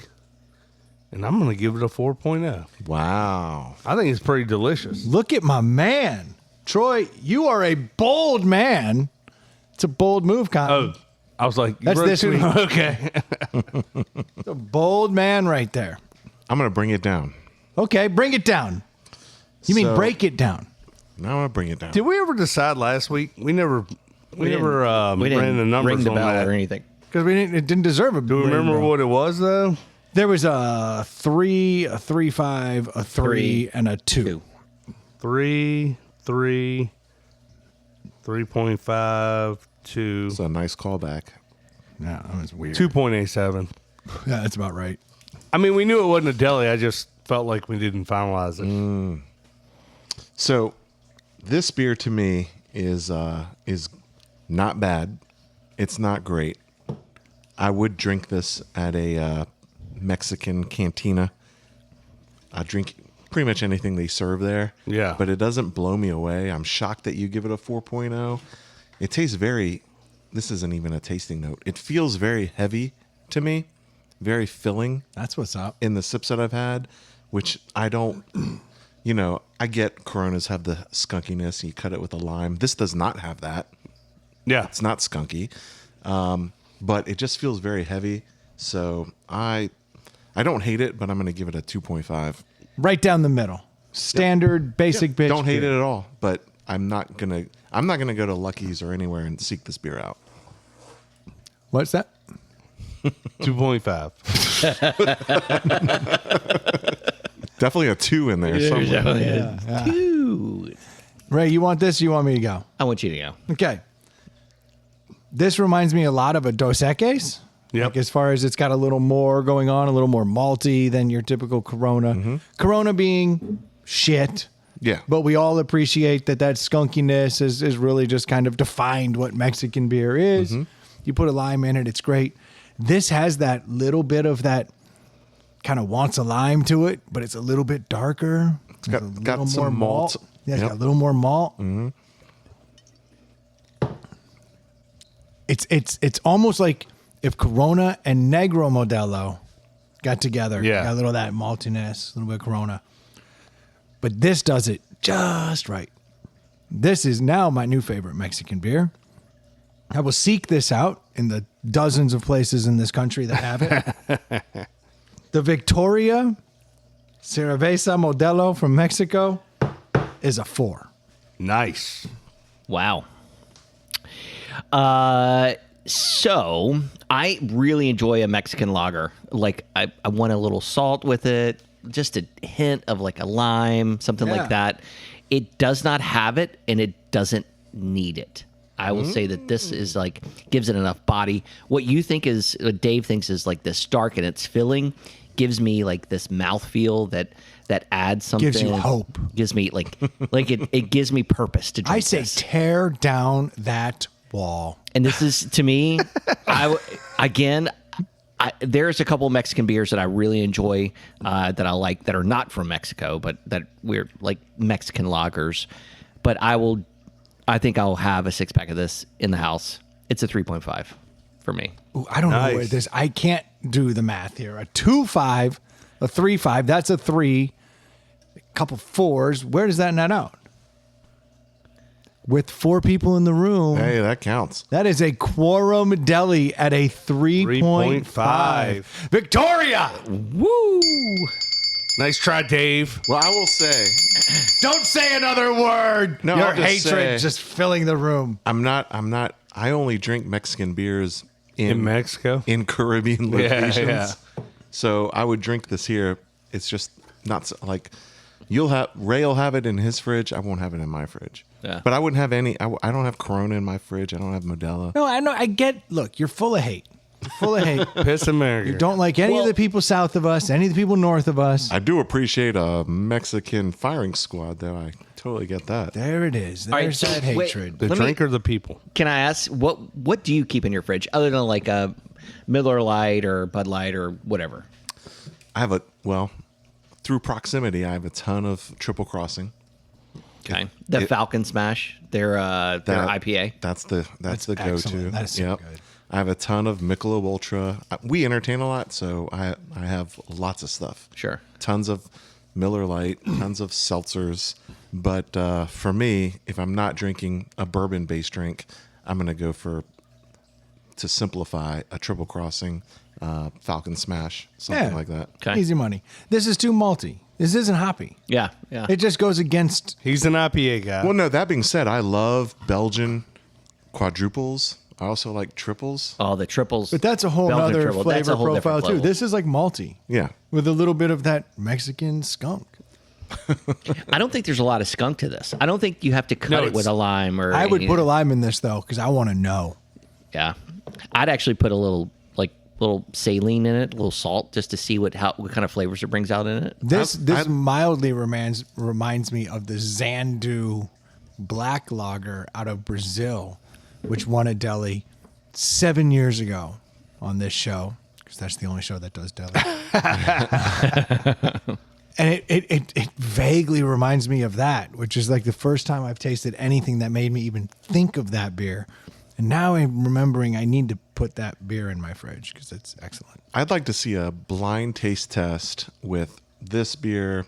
And I'm going to give it a 4.0. Wow. I think it's pretty delicious. Look at my man. Troy, you are a bold man. It's a bold move, Cotton. Oh, I was like, you That's wrote this two- week. Okay. It's a bold man right there. I'm going to bring it down. Okay, bring it down. You mean So- break it down? Now I'm going to bring it down. Did we ever decide last week? We never We didn't ran the numbers Uh, ring the on bell that. or anything. Because it didn't deserve a. Do you remember what it was, though? There was a 3, a 3.5, a 3, and a 2. 3, 3.5, 2, It's a nice callback. Yeah, that was weird. 2.87. Yeah, that's about right. I mean, we knew it wasn't a deli. I just felt like we didn't finalize it. So, this beer to me is not bad. It's not great. I would drink this at a Mexican cantina. I drink pretty much anything they serve there. Yeah. But it doesn't blow me away. I'm shocked that you give it a 4.0. It tastes very, this isn't even a tasting note. It feels very heavy to me, very filling That's what's up. in the sips that I've had, which I don't, I get Coronas have the skunkiness. You cut it with a lime. This does not have that. Yeah. It's not skunky, but it just feels very heavy. So I don't hate it, but I'm going to give it a 2.5. Right down the middle. Standard, basic bitch. Don't hate beer. it at all, but I'm not gonna go to Lucky's or anywhere and seek this beer out. What's that? 2.5. Definitely a 2 in there somewhere. Dude. Ray, you want this or you want me to go? I want you to go. Okay. This reminds me a lot of a Dos Equis. Yep. Like as far as it's got a little more going on, a little more malty than your typical Corona. Corona being shit. Yeah. But we all appreciate that skunkiness is really just kind of defined what Mexican beer is. You put a lime in it, it's great. This has that little bit of that kind of wants a lime to it, but it's a little bit darker. It's got some malt. Yeah, it's Yep. got a little more malt. It's almost like if Corona and Negro Modelo got together. Yeah. Got a little of that maltiness, a little bit of Corona. But this does it just right. This is now my new favorite Mexican beer. I will seek this out in the dozens of places in this country that have it. The Victoria Cerveza Modelo from Mexico is a 4. Nice. Wow. So I really enjoy a Mexican lager. Like I want a little salt with it, just a hint of like a lime, something Yeah. like that. It does not have it, and it doesn't need it. I will say that this is like gives it enough body. What you think is, what Dave thinks is like this dark and it's filling, gives me like this mouthfeel that adds something. Gives you hope. Gives me like it gives me purpose to drink I say this. tear down that wall. And this is, to me, there's a couple of Mexican beers that I really enjoy that I like that are not from Mexico, but that we're like Mexican lagers. But I think I'll have a 6-pack of this in the house. It's a 3.5 for me. Ooh, I don't know Nice. where this. I can't do the math here. A 2.5, a 3.5. That's a 3. A couple 4s. Where does that net out? With 4 people in the room, Hey, that counts. that is a quorum deli at a 3.5. 3.5. Victoria, Woo! Nice try, Dave. Well, I will say, don't say another word. No, Your I'll just hatred say- just filling the room. I'm not. I only drink Mexican beers In Mexico? in Caribbean Yeah, locations. yeah. So I would drink this here. It's just not so, like Ray will have it in his fridge. I won't have it in my fridge. Yeah. But I wouldn't have any. I don't have Corona in my fridge. I don't have Modelo. No, I know. I get. Look, you're full of hate. You're full of hate. Piss America. You don't like any of the people south of us, any of the people north of us. I do appreciate a Mexican firing squad, though. I totally get that. There it is. right, There's so that wait. hatred. The Let me- drink or the people? Can I ask, what do you keep in your fridge other than like a Miller Lite or Bud Light or whatever? I have through proximity, I have a ton of Triple Crossing. Okay. The It- Falcon Smash, their IPA. That's the go-to. excellent. That is so good. I have a ton of Michelob Ultra. We entertain a lot, so I have lots of stuff. Sure. Tons of Miller Lite, tons of seltzers. But for me, if I'm not drinking a bourbon-based drink, I'm going to go to simplify, a Triple Crossing, Falcon Smash, something like that. Okay. Easy money. This is too malty. This isn't hoppy. Yeah. Yeah. It just goes against. He's an IPA guy. Well, no, that being said, I love Belgian quadruples. I also like triples. Oh, the triples. But that's a whole Belgian other triple, that's flavor a whole profile different too. level. This is like malty Yeah. with a little bit of that Mexican skunk. I don't think there's a lot of skunk to this. I don't think you have to cut No, it with a lime or. I would anything. put a lime in this though because I want to know. Yeah, I'd actually put a little saline in it, a little salt, just to see what kind of flavors it brings out in it. This mildly reminds me of the Xandu black lager out of Brazil, which won a deli 7 years ago on this show because that's the only show that does deli. And it vaguely reminds me of that, which is like the first time I've tasted anything that made me even think of that beer. And now I'm remembering I need to put that beer in my fridge because it's excellent. I'd like to see a blind taste test with this beer,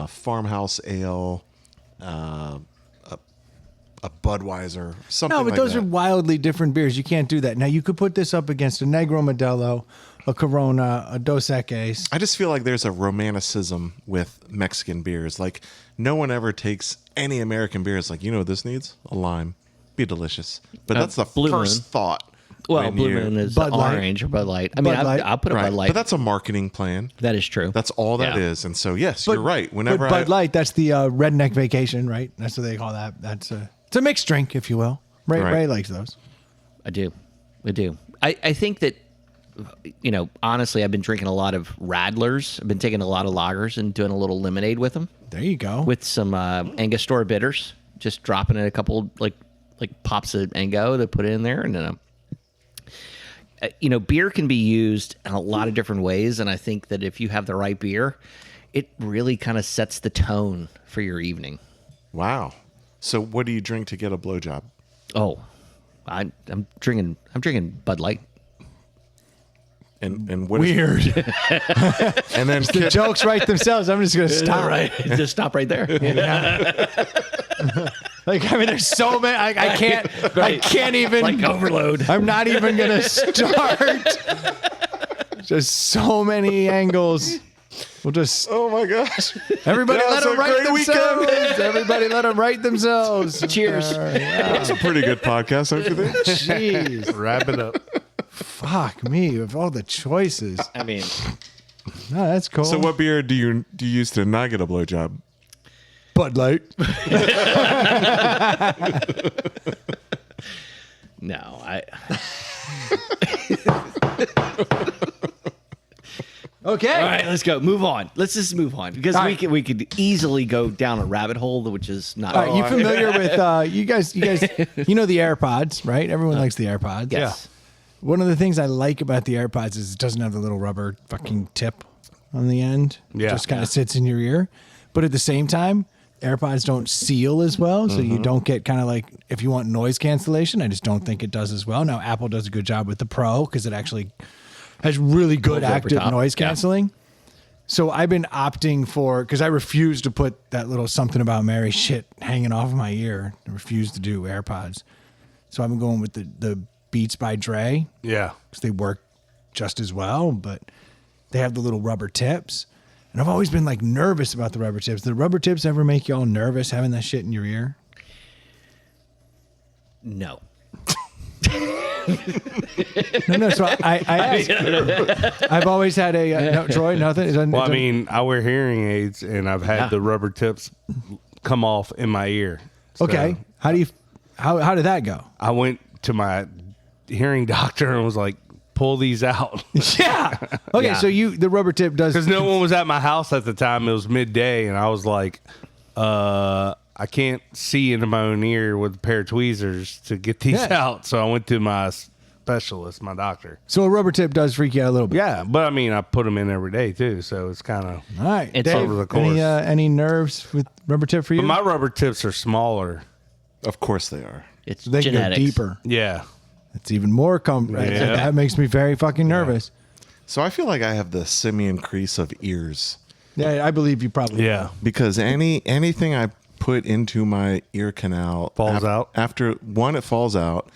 farmhouse ale, a Budweiser, something No, but like those that. are wildly different beers. You can't do that. Now, you could put this up against a Negro Modelo, a Corona, a Dos Equis. I just feel like there's a romanticism with Mexican beers. Like, no one ever takes any American beers like, what this needs? A lime. Be delicious. But that's the Blue first Moon. thought. Well, when Blue you- Moon is Bud Light. orange or Bud Light. I mean, Bud Light. I'll put a Right. Bud Light. But that's a marketing plan. That is true. That's all that Yeah. is. And so, yes, you're right. But Bud Light, that's the redneck vacation, right? That's what they call that. It's a mixed drink, if you will. Ray, Right. Ray likes those. I do. I think that, honestly, I've been drinking a lot of Radlers. I've been taking a lot of lagers and doing a little lemonade with them, There you go. with some Angostura bitters. Just dropping in a couple like pops of Ango to put it in there, and then beer can be used in a lot of different ways. And I think that if you have the right beer, it really kind of sets the tone for your evening. Wow. So, what do you drink to get a blowjob? Oh, I'm drinking Bud Light. And what is- Weird. and then The jokes write themselves. I'm just going to stop. All right, just stop right there. Like, I mean, there's so many. I can't even. Like overload. I'm not even gonna start. Just so many angles. We'll just. Oh my gosh! Everybody That let was them a write great themselves. weekend. Everybody let them write themselves. Cheers. That's a pretty good podcast, don't you think? Jeez. Wrap it up. Fuck me with all the choices. I mean, No, that's cool. So, what beer do you use to not get a blowjob? Bud Light. no, Okay. All right, let's go. Move on. Let's just move on because All right. we could easily go down a rabbit hole, which is not. All right, you familiar with you guys? You know the AirPods, right? Everyone likes the AirPods. Yes. One of the things I like about the AirPods is it doesn't have the little rubber fucking tip on the end. Yeah. It just kind of sits in your ear. But at the same time, AirPods don't seal as well, so you don't get kind of like if you want noise cancellation. I just don't think it does as well. Now Apple does a good job with the Pro because it actually has really good Pulls over active top. noise Yeah. canceling. So I've been opting for because I refuse to put that little something about Mary shit hanging off of my ear. I refuse to do AirPods. So I've been going with the Beats by Dre Yeah. because they work just as well, but they have the little rubber tips. And I've always been like nervous about the rubber tips. Did the rubber tips ever make you all nervous having that shit in your ear? No. No. So I asked. I've always had a no, Troy. Nothing. Well, I mean, I wear hearing aids, and I've had the rubber tips come off in my ear. So okay. How did that go? I went to my hearing doctor and was like, "Pull these out," Yeah. Okay. Yeah. So the rubber tip does because no one was at my house at the time. It was midday, and I was like, I can't see into my own ear with a pair of tweezers to get these Yeah. out. So I went to my specialist, my doctor. So a rubber tip does freak you out a little bit. Yeah, but I mean, I put them in every day too, so it's kind of. All right. It's Dave, over the course. any nerves with rubber tip for you? But my rubber tips are smaller. Of course they are. It's they can go genetics. deeper. Yeah. It's even more Yeah. That makes me very fucking nervous. So I feel like I have the simian crease of ears Yeah, I believe you probably. Yeah. because anything I put into my ear canal Falls out? After one, it falls out,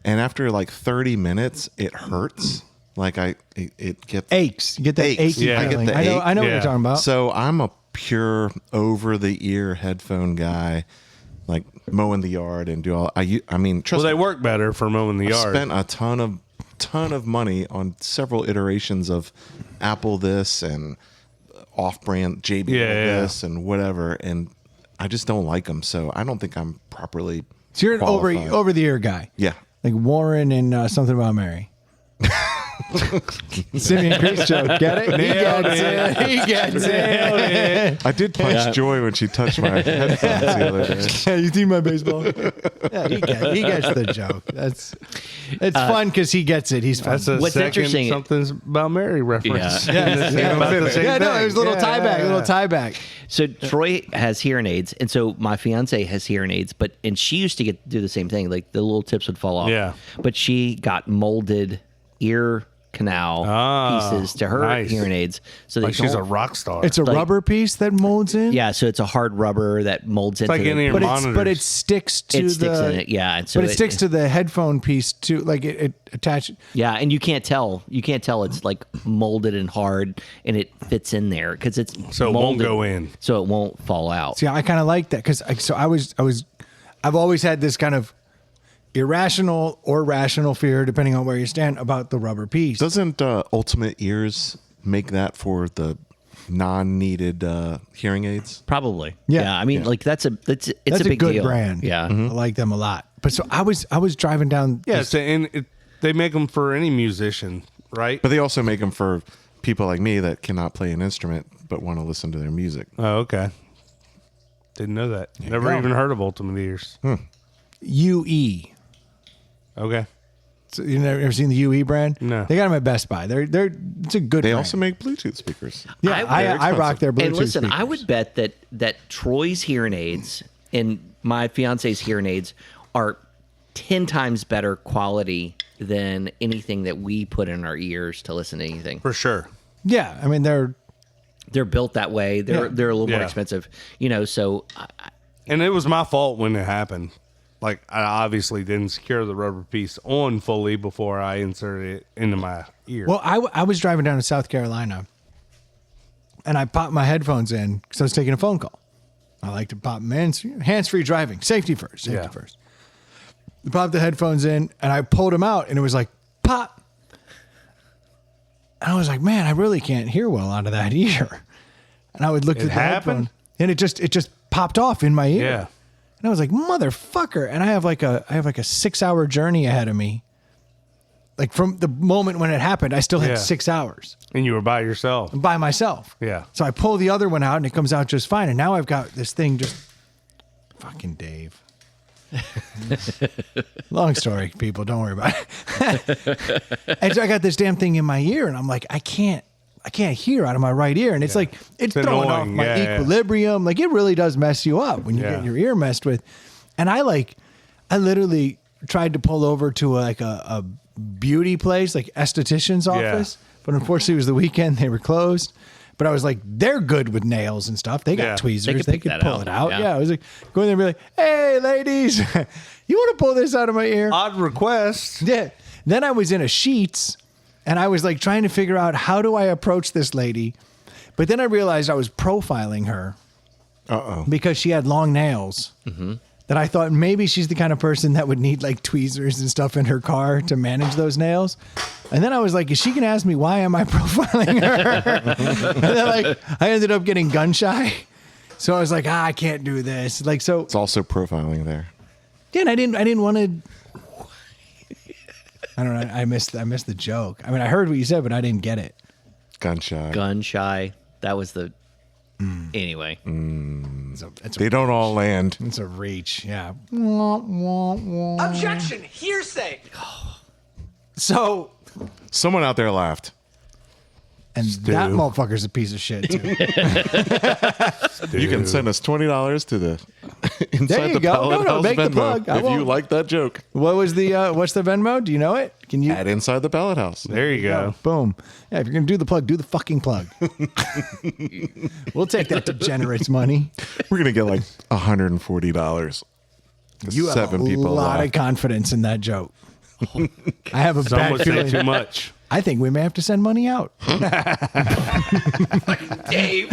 and after like 30 minutes, it hurts. Like it gets Aches. You get that Aches. achy Yeah. I get feeling. the I know. ache. I know what Yeah. you're talking about. So I'm a pure over the ear headphone guy, like mowing the yard and do all. I mean, trust Well, they me, work better for mowing the I yard. spent a ton of money on several iterations of Apple this and off-brand JBL Yeah. this and whatever, and I just don't like them. So I don't think I'm properly. So you're an qualified. over the ear guy. Yeah. Like Warren and Something About Mary. Simeon Crease joke. Get it? He gets it. He gets it. I did punch Joy when she touched my headphones the other day. Yeah, you see my baseball? Yeah, he gets the joke. It's fun because he gets it. He's fun. That's a What's second interesting- Something's about Mary reference. Yeah. About the same Yeah, no, thing. it was a little Yeah, tie back. yeah, A little yeah. tie back. So Troy has hearing aids, and so my fiance has hearing aids, and she used to do the same thing. Like the little tips would fall off. Yeah. But she got molded ear canal pieces to her nice. hearing aids, so they Like she's a don't- rock star. It's a rubber piece that molds in. Yeah, so it's a hard rubber that molds into like the- any of but your it monitors. sticks to it sticks in it. Yeah, and so But it sticks to the headphone piece too. Like it attaches. Yeah, and you can't tell. You can't tell it's like molded and hard, and it fits in there because it's So it won't molded, go in. so it won't fall out. See, I kind of like that because I've always had this kind of irrational or rational fear, depending on where you stand, about the rubber piece. Doesn't Ultimate Ears make that for the non-needed hearing aids? Probably. Yeah. I mean, like it's That's a a big good deal. brand. Yeah. I like them a lot. But so I was driving down. yeah, this- so, and they make them for any musician, right? But they also make them for people like me that cannot play an instrument but want to listen to their music. Oh, okay. Didn't know that. Never go. even heard of Ultimate Ears. UE. Okay. So you never seen the UE brand? No. They got them at Best Buy. It's a good. They brand. also make Bluetooth speakers. Yeah, I I rock their Bluetooth. And listen, I speakers. would bet that Troy's hearing aids and my fiance's hearing aids are 10 times better quality than anything that we put in our ears to listen to anything. For sure. Yeah, I mean they're They're built that way. They're a little more Yeah. expensive, so And it was my fault when it happened. Like, I obviously didn't secure the rubber piece on fully before I inserted it into my ear. Well, I was driving down to South Carolina, and I popped my headphones in because I was taking a phone call. I like to pop them in. Hands-free driving. Safety first. Safety first. I popped the headphones in, and I pulled them out, and it was like, pop. And I was like, man, I really can't hear well out of that ear. And I would look at the headphone, and it just popped off in my ear. Yeah. And I was like, motherfucker. And I have like a 6-hour journey ahead of me. Like from the moment when it happened, I still had 6 hours. And you were by yourself. By myself. Yeah. So I pull the other one out and it comes out just fine. And now I've got this thing just fucking Dave. Long story, people. Don't worry about it. And so I got this damn thing in my ear and I'm like, I can't hear out of my right ear. And it's like, it's throwing off my equilibrium. Like it really does mess you up when you get your ear messed with. And I literally tried to pull over to a beauty place, like esthetician's office. But unfortunately it was the weekend. They were closed. But I was like, they're good with nails and stuff. They got tweezers. They could pull it out. Yeah. I was like, going there and be like, hey, ladies, you want to pull this out of my ear? Odd request. Yeah. Then I was in a Sheetz and I was like trying to figure out how do I approach this lady. But then I realized I was profiling her. Because she had long nails. Mm-hmm. That I thought maybe she's the kind of person that would need like tweezers and stuff in her car to manage those nails. And then I was like, is she going to ask me why am I profiling her? And then like I ended up getting gun shy. So I was like, I can't do this. Like, so it's also profiling there. Yeah. And I didn't want to, I don't know. I missed the joke. I mean, I heard what you said, but I didn't get it. Gun shy. Gun shy. That was the, anyway. They don't all land. It's a reach. Yeah. Objection! Hearsay! So someone out there laughed. And that motherfucker's a piece of shit too. You can send us $20 to the Inside the Pallet House make Venmo the plug. if you like that joke. What was the what's the Venmo? Do you know it? Can you at Inside the Pallet House? There you go. Boom. Yeah, if you're gonna do the plug, do the fucking plug. We'll take that degenerate's money. We're gonna get like $140. You have 7 a people lot laugh. of confidence in that joke. I have a Some bad would say feeling. too much. I think we may have to send money out. Dave.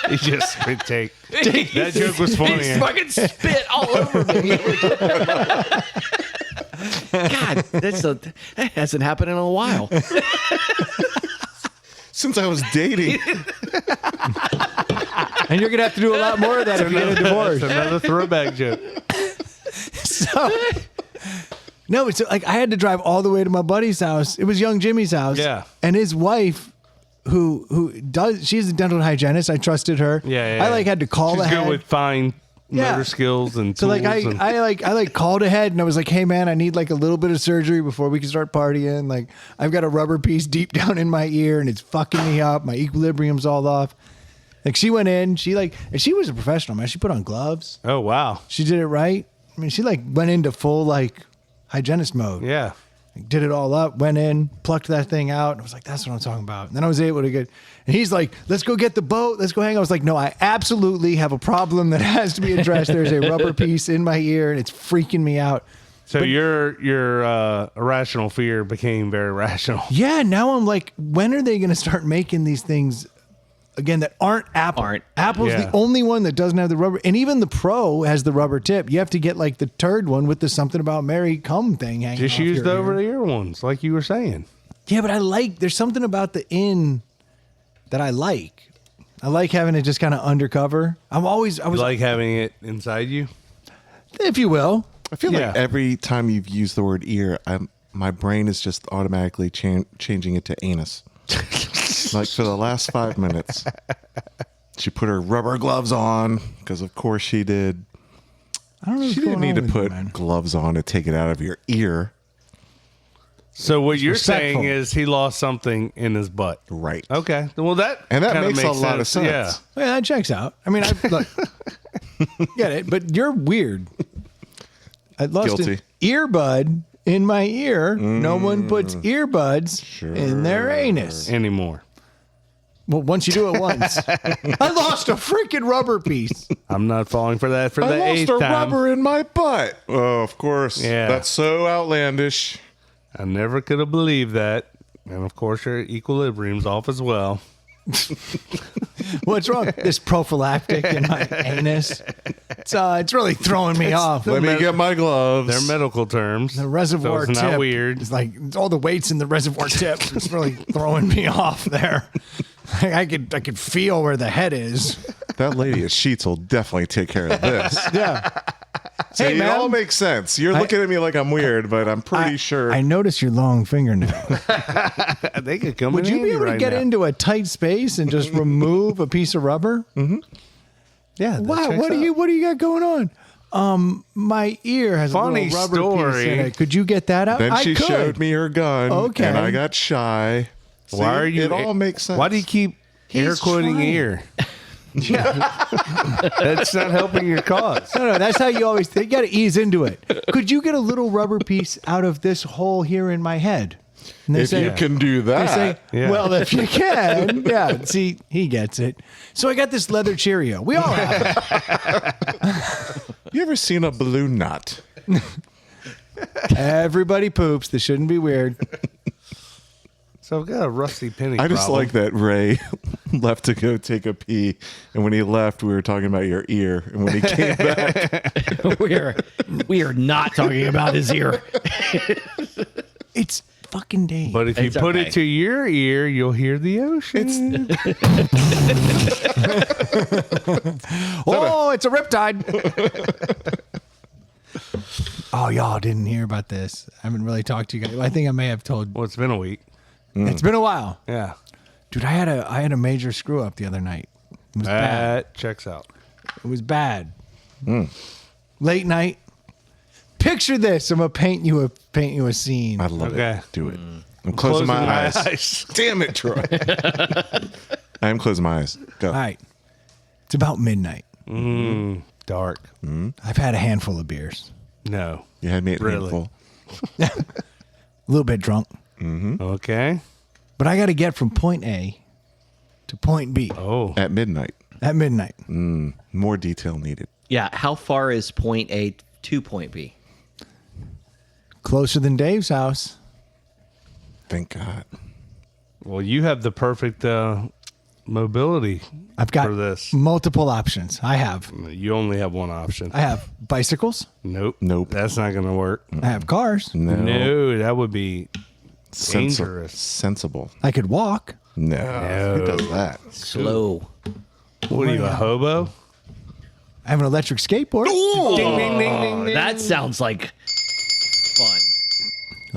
He just spit take. That joke was funny. He fucking spit all over me. God, that hasn't happened in a while. Since I was dating. And you're gonna have to do a lot more of that if you get a divorce. That's another throwback joke. So, no, it's like I had to drive all the way to my buddy's house. It was young Jimmy's house. Yeah. And his wife, she's a dental hygienist. I trusted her. Yeah. I like had to call She's ahead. good with fine motor skills and so tools. like I called ahead and I was like, hey man, I need like a little bit of surgery before we can start partying. Like I've got a rubber piece deep down in my ear and it's fucking me up. My equilibrium's all off. Like she went in, and she was a professional, man. She put on gloves. Oh wow. She did it right. I mean, she like went into full like hygienist mode. Yeah. Like, did it all up, went in, plucked that thing out. And I was like, that's what I'm talking about. And then I was able to get, and he's like, let's go get the boat. Let's go hang. I was like, no, I absolutely have a problem that has to be addressed. There's a rubber piece in my ear and it's freaking me out. So your irrational fear became very rational. Yeah. Now I'm like, when are they going to start making these things again that aren't Apple? Apple's the only one that doesn't have the rubber. And even the Pro has the rubber tip. You have to get like the turd one with the something about Mary come thing hanging Just off use your the ear. over the ear ones, like you were saying. Yeah, but there's something about the in that I like. I like having it just kind of undercover. I was like having it inside you, if you will. I feel like every time you've used the word ear, my brain is just automatically changing it to anus. Like for the last 5 minutes, she put her rubber gloves on because, of course, she did. I don't know. She didn't need to put gloves on to take it out of your ear. So what you're respectful. saying is he lost something in his butt. Right. Okay. Well, that And that kinda makes a lot of sense. Yeah. Yeah, that checks out. I mean, look, get it, but you're weird. I lost Guilty. an earbud in my ear. No one puts earbuds in their anus. Anymore. Well, once you do it once. I lost a freaking rubber piece. I'm not falling for that for I the lost eighth a time. rubber in my butt. Oh, of course. Yeah. That's so outlandish. I never could have believed that. And of course, your equilibrium's off as well. What's wrong? This prophylactic in my anus. It's really throwing me off. Let me get my gloves. They're medical terms. The reservoir so it's tip. not weird. It's like all the weights in the reservoir tip. It's really throwing me off there. I could feel where the head is. That lady at Sheets will definitely take care of this. Yeah. See, Hey, it all man. makes sense. You're looking at me like I'm weird, but I'm pretty sure. I noticed your long fingernail. They could come Would in you be handy able to right get now. into a tight space and just remove a piece of rubber? Yeah. that Wow, checks what do out. you got going on? My ear has Funny a little rubber piece in story. it. Could you get that out? then I she could. showed me her gun, Okay. and I got shy. See, Why are you? It all makes sense. Why do you keep air He's quoting trying. ear? That's not helping your cause. No, that's how you always think. You got to ease into it. Could you get a little rubber piece out of this hole here in my head? And If you can do They that. say, Yeah. well, if you can. Yeah, see, he gets it. So I got this leather Cheerio. We all have it. You ever seen a balloon knot? Everybody poops. This shouldn't be weird. So I've got a rusty penny. I just problem. like that Ray left to go take a pee, and when he left, we were talking about your ear, and when he came back, we are not talking about his ear. It's fucking Dave. But if you It's put okay. it to your ear, you'll hear the ocean. Oh, it's a riptide. Oh, y'all didn't hear about this. I haven't really talked to you guys. I think I may have told. Well, it's been a week. It's been a while, Yeah. dude. I had a major screw up the other night. It was bad. That checks out. It was bad. Late night. Picture this. I'm gonna paint you a scene. I love Okay. it. Do it. I'm closing my eyes. eyes. Damn it, Troy. I am closing my eyes. Go. All right. It's about midnight. Dark. I've had a handful of beers. No. You had me at Really? handful. A little bit drunk. Okay. But I got to get from point A to point B Oh. At midnight. at midnight. More detail needed. Yeah, how far is point A to point B? Closer than Dave's house. Thank God. Well, you have the perfect mobility I've got for this. multiple options. I have You only have one option. bicycles. Nope. Nope. That's not going to work. I have cars. No, that would be Sensi- dangerous. sensible. I could walk. No. No. Who does that? Slow. What are you, a hobo? I have an electric skateboard. Ding, ding, ding, ding, ding. That sounds like fun.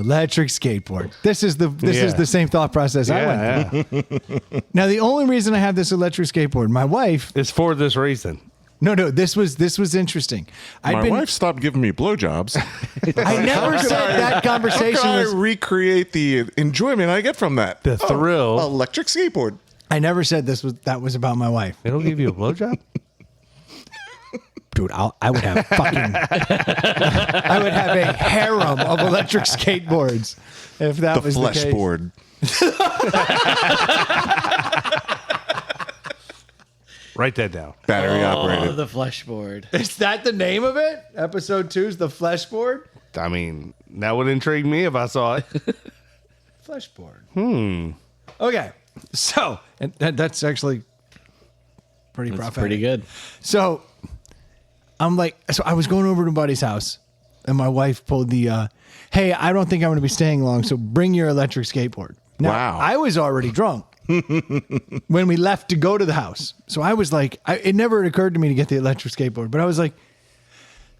Electric skateboard. This is the same thought process I went through. Yeah. Now the only reason I have this electric skateboard, my wife. It's for this reason. No, this was interesting. My wife stopped giving me blowjobs. I never said that How conversation can I was. recreate the enjoyment I get from that? The thrill. Electric skateboard. I never said that was about my wife. It'll give you a blowjob? Dude, I would have fucking. I would have a harem of electric skateboards if that The was flesh the case. board. Write that down. Battery Oh, operated. the flesh board. Is that the name of it? Episode 2 is the flesh board. I mean, that would intrigue me if I saw it. Flesh board. Okay, so and that's actually pretty That's prophetic. pretty good. So so I was going over to buddy's house, and my wife pulled the, "Hey, I don't think I'm going to be staying long, so bring your electric skateboard." Now, Wow. I was already drunk when we left to go to the house, so I was like, it never occurred to me to get the electric skateboard, but I was like,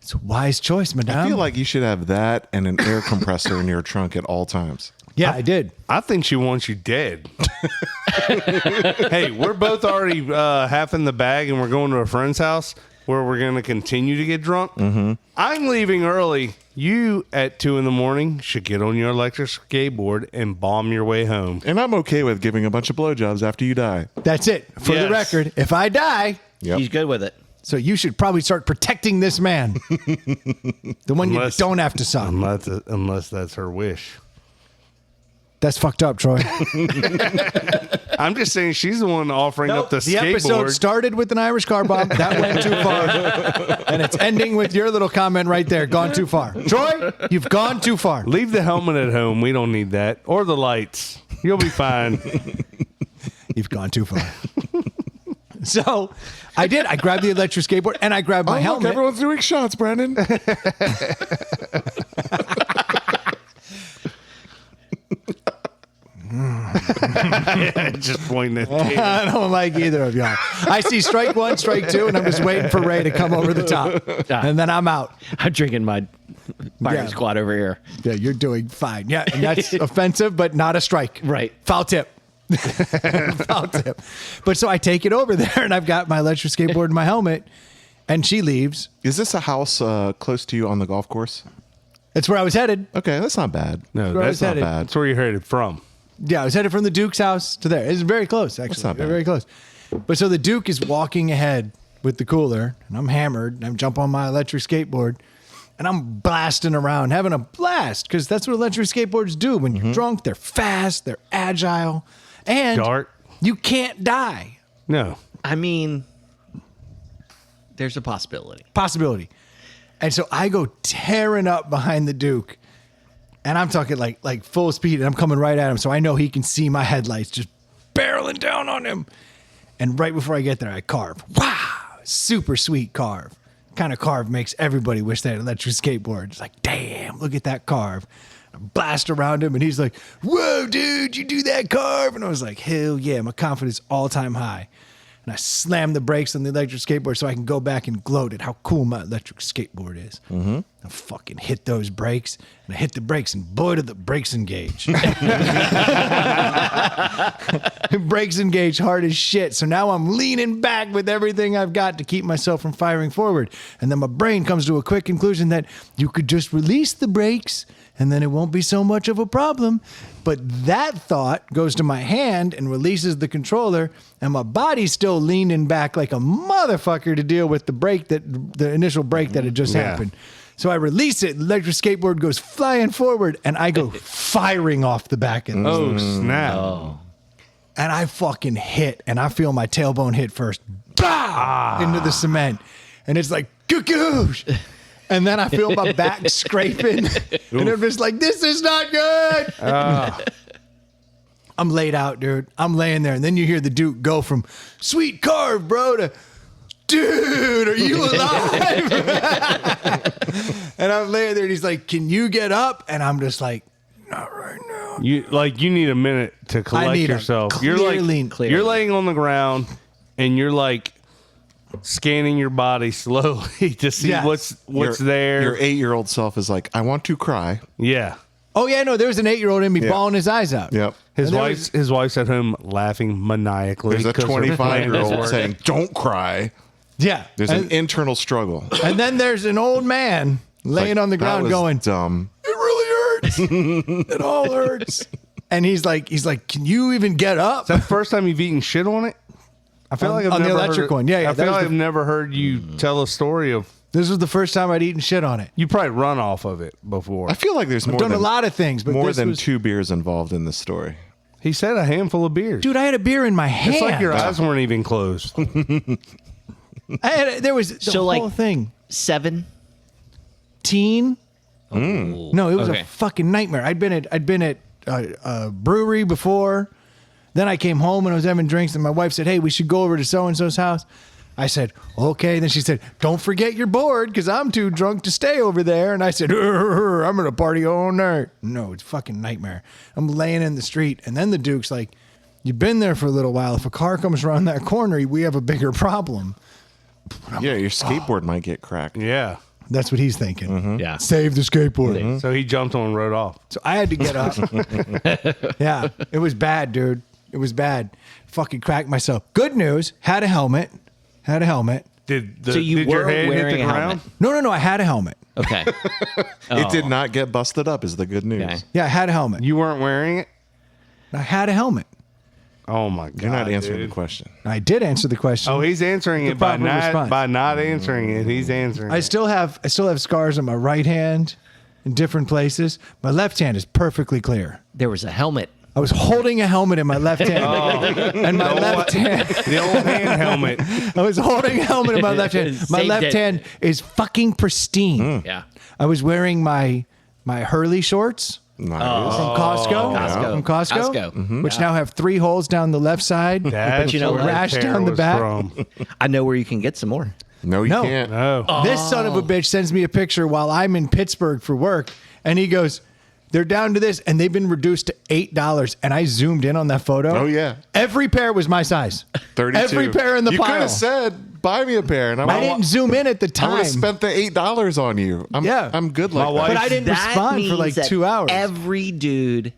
"It's a wise choice, madame." I feel like you should have that and an air compressor in your trunk at all times. yeah, I did. I think she wants you dead. Hey, we're both already half in the bag, and we're going to a friend's house where we're going to continue to get drunk. Mm-hmm. I'm leaving early. You, at 2 a.m, should get on your electric skateboard and bomb your way home. And I'm okay with giving a bunch of blowjobs after you die. That's it. For the Yes. record, if I die, Yep. He's good with it. so you should probably start protecting this man, the one Unless- you don't have to suck. Unless that's her wish. That's fucked up, Troy. I'm just saying she's the one offering up the skateboard. episode started with an Irish car bomb. That went too far. And it's ending with your little comment right there. Gone too far. Troy, you've gone too far. Leave the helmet at home. We don't need that. Or the lights. You'll be fine. You've gone too far. So I did. I grabbed the electric skateboard and I grabbed my helmet. Look, everyone's doing shots, Brandon. Just pointing at I don't like either of y'all. I see strike one, strike two, and I'm just waiting for Ray to come over the top. And then I'm out. I'm drinking my firing Yeah. squad over here. Yeah, you're doing fine. Yeah, and that's offensive, but not a strike. Right. Foul tip. Foul tip. But so I take it over there, and I've got my electric skateboard and my helmet, and she leaves. Is this a house close to you on the golf course? That's where I was headed. Okay, that's not bad. No, where I that's was not headed. bad. That's where you're headed from. Yeah, I was headed from the Duke's house to there. It's very close, actually. not bad. Very close. But so the Duke is walking ahead with the cooler, and I'm hammered, and I'm jump on my electric skateboard, and I'm blasting around, having a blast, because that's what electric skateboards do. When you're drunk, they're fast, they're agile, and Dart. you can't die. No. I mean, there's a possibility. Possibility. And so I go tearing up behind the Duke, and I'm talking like full speed, and I'm coming right at him, so I know he can see my headlights just barreling down on him. And right before I get there, I carve. Wow, super sweet carve. Kind of carve makes everybody wish they had an electric skateboard. It's like, damn, look at that carve. I blast around him, and he's like, whoa, dude, you do that carve? And I was like, hell yeah, my confidence all-time high. And I slam the brakes on the electric skateboard so I can go back and gloat at how cool my electric skateboard is. Mm-hmm. I fucking hit those brakes, and I hit the brakes, and boy, did the brakes engage. Brakes engage hard as shit. So now I'm leaning back with everything I've got to keep myself from firing forward. And then my brain comes to a quick conclusion that you could just release the brakes, and then it won't be so much of a problem. But that thought goes to my hand and releases the controller, and my body's still leaning back like a motherfucker to deal with the initial break that had just happened. So I release it, the electric skateboard goes flying forward, and I go firing off the back end. Oh, snap. And I fucking hit, and I feel my tailbone hit first. Bah! Into the cement. And it's like, googoosh. And then I feel my back scraping. And I'm just like, this is not good. I'm laid out, dude. I'm laying there. And then you hear the Duke go from sweet carve, bro, to dude, are you alive? And I'm laying there, and he's like, can you get up? And I'm just like, not right now. You need a minute to collect yourself. You're laying on the ground, and you're like scanning your body slowly to see what's there. Your 8-year-old self is like, I want to cry. Yeah. Oh yeah, no, there was an 8-year-old in me bawling his eyes out. Yep. His wife's at home laughing maniacally. There's a 25-year-old saying, saying, don't cry. Yeah. There's an internal struggle. And then there's an old man laying on the ground that was going, dumb. it really hurts. It all hurts. And he's like, can you even get up? "Is that the first time you've eaten shit on it?" I feel like I've on the never electric heard, one. Yeah, I that feel was like the- I've never heard you tell a story of. This was the first time I'd eaten shit on it. You probably run off of it before. I feel like there's more Done than a lot of things, but more this than was, 2 beers involved in this story. He said a handful of beers. dude, I had a beer in my hand. It's like your eyes weren't even closed. There was the So, whole like- thing. 7. Teen. Ooh. No, it was Okay. a fucking nightmare. I'd been at a brewery before. Then I came home and I was having drinks, and my wife said, "Hey, we should go over to so and so's house." I said, "Okay." Then she said, "Don't forget your board, because I'm too drunk to stay over there." And I said, "I'm gonna party all night." No, it's a fucking nightmare. I'm laying in the street, and then the Duke's like, "You've been there for a little while. If a car comes around that corner, we have a bigger problem." Yeah, your skateboard might get cracked. Yeah. That's what he's thinking. Yeah. Save the skateboard. So he jumped on and rode off. So I had to get up. Yeah, it was bad, dude. It was bad. Fucking cracked myself. Good news, had a helmet. Did So you did were your head hit wearing the a ground? helmet. No, I had a helmet. Okay. It did not get busted up, is the good news. Okay. Yeah, I had a helmet. You weren't wearing it? I had a helmet. Oh my god. You're not answering dude. the question. I did answer the question. Oh, he's answering it by proper response. not answering it. He's answering I it. still have scars on my right hand in different places. My left hand is perfectly clear. There was a helmet I was holding a helmet in my left hand, and my left hand. The old hand helmet. I was holding a helmet in my left hand. My Saved left it. hand is fucking pristine. Yeah. I was wearing my Hurley shorts Nice. from Costco. Costco. From Costco. Costco. Which now have 3 holes down the left side. That's you know where what? the Rash hair down the was back. from. I know where you can get some more. No, you No. can't. Oh. This son of a bitch sends me a picture while I'm in Pittsburgh for work, and he goes, they're down to this, and they've been reduced to $8. And I zoomed in on that photo. Oh, yeah. Every pair was my size. 32. Every pair in the you could pile. have said, buy me a pair. And I didn't zoom in at the I would time. have spent the $8 on you. I'm good like wife- that. But I didn't That respond for means like that 2 hours. Every dude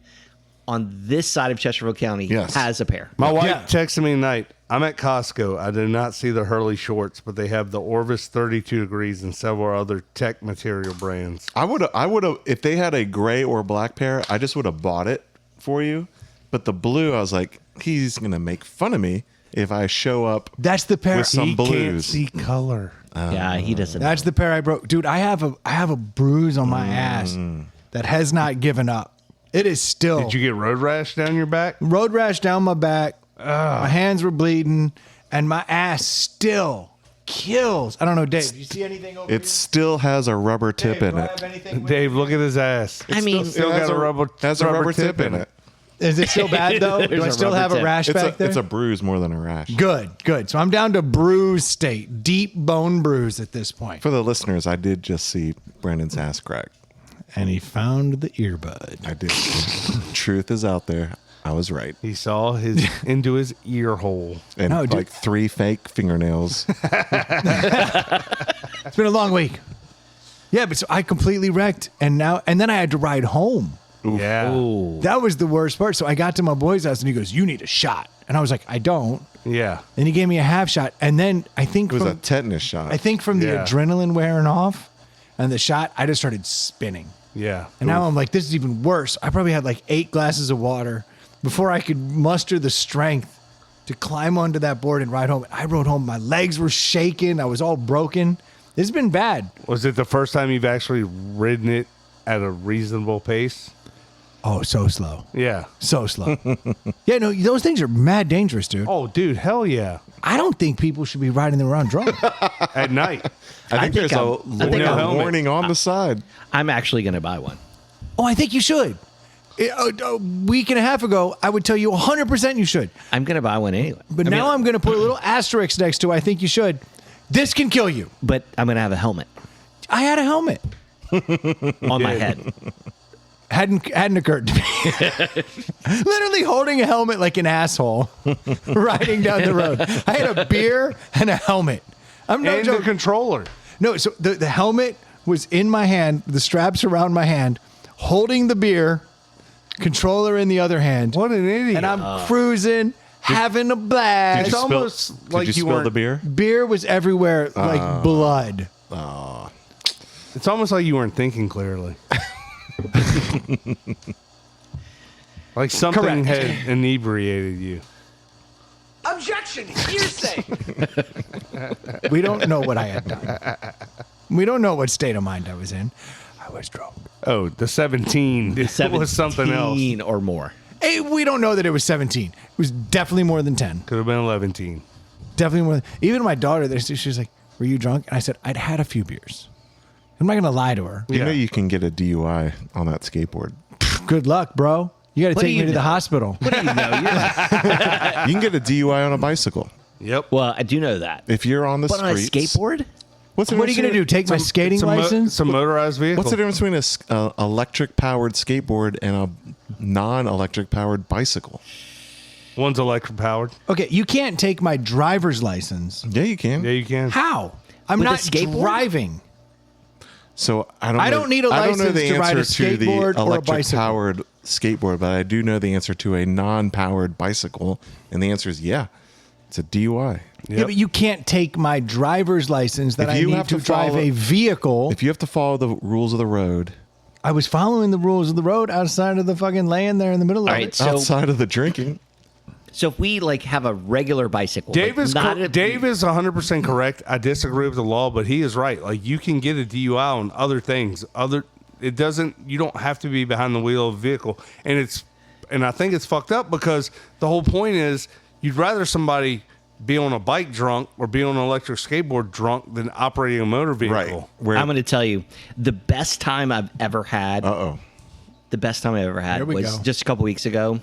on this side of Chesterfield County Yes. has a pair. My wife Yeah. texted me tonight. I'm at Costco. I did not see the Hurley shorts, but they have the Orvis 32 degrees and several other tech material brands. I would have, if they had a gray or black pair, I just would have bought it for you. But the blue, I was like, he's going to make fun of me if I show up That's the pair. with some He can't blues. see color. Yeah, he doesn't. That's the pair I broke. Dude, I have a bruise on my ass that has not given up. It is still Did you get road rash down your back? road rash down my back. My hands were bleeding, and my ass still kills. I don't know, Dave. You see anything over It still has a rubber here? tip Dave, in do I it. have anything with Dave, look at his ass. I mean, Still got a rubber tip in it. Is it still bad though? Do There's I a still rubber have a tip. rash back there? It's a bruise more than a rash. Good. So I'm down to bruise state, deep bone bruise at this point. For the listeners, I did just see Brandon's ass crack. And he found the earbud. I did. Truth is out there. I was right. He saw his into his ear hole. And No, dude. like 3 fake fingernails. It's been a long week. Yeah, but so I completely wrecked, and then I had to ride home. Yeah. That was the worst part. So I got to my boy's house, and he goes, "You need a shot," and I was like, "I don't." Yeah. And he gave me a half shot, and then I think It was from, a tetanus shot. I think from the Yeah. adrenaline wearing off, and the shot, I just started spinning. Yeah. And now I'm like, this is even worse. I probably had like 8 glasses of water before I could muster the strength to climb onto that board and ride home. I rode home. My legs were shaking. I was all broken. It's been bad. Was it the first time you've actually ridden it at a reasonable pace? Oh, so slow. Yeah. So slow. Yeah, no, those things are mad dangerous, dude. Oh, dude, hell yeah. I don't think people should be riding them around drunk. At night. I think there's a I think I'm- warning on the side. I'm actually going to buy one. Oh, I think you should. A week and a half ago, I would tell you 100% you should. I'm going to buy one anyway. But now I'm going to put a little asterisk next to I think you should. This can kill you. But I'm going to have a helmet I had a helmet. on my head. Hadn't occurred to me. Literally holding a helmet like an asshole, riding down the road. I had a beer and a helmet. I'm not And the joking. controller. No, so the helmet was in my hand, the straps around my hand, holding the beer, controller in the other hand. What an idiot. And I'm cruising, having a blast. It's almost Did like you you spill weren't- the beer? Beer was everywhere like blood. It's almost like you weren't thinking clearly. Like something Correct. had inebriated you. Objection! Hearsay! We don't know what I had done. We don't know what state of mind I was in. I was drunk. Oh, the 17. It was something else. 17 or more. Hey, we don't know that it was 17. It was definitely more than 10. Could have been 11. Definitely more. Even my daughter, she was like, "Were you drunk?" And I said, "I'd had a few beers." I'm not gonna lie to her. You Yeah. know you can get a DUI on that skateboard. Good luck, bro. You got to What do take me you to the know? hospital. What do you know? You can get a DUI on a bicycle. Yep. Well, I do know that. If you're on the But on a streets. skateboard? What's the What are you difference gonna do? Take my skating It's a license? It's a motorized vehicle. What's the difference between a electric powered skateboard and a non-electric powered bicycle? One's electric powered. Okay, you can't take my driver's license. Yeah, you can. Yeah, you can. How? I'm With a not skateboard? driving. So I I don't need a I don't know license the to ride a answer to the skateboard or a electric bicycle. powered skateboard, but I do know the answer to a non-powered bicycle, and the answer is yeah, it's a DUI. Yeah, but you can't take my driver's license that If I you need have to to drive follow- a vehicle. If you have to follow the rules of the road I was following the rules of the road outside of the fucking lane there in the middle of All right, it. so outside of the drinking, so if we like have a regular bicycle, Dave like is not Dave is 100% correct. I disagree with the law, but he is right. Like you can get a DUI on other things. You don't have to be behind the wheel of a vehicle, and it's And I think it's fucked up because the whole point is you'd rather somebody be on a bike drunk or be on an electric skateboard drunk than operating a motor vehicle. Right. I'm going to tell you the best time I've ever had. Uh-oh. The best time I ever had Here we was go. just a couple weeks ago.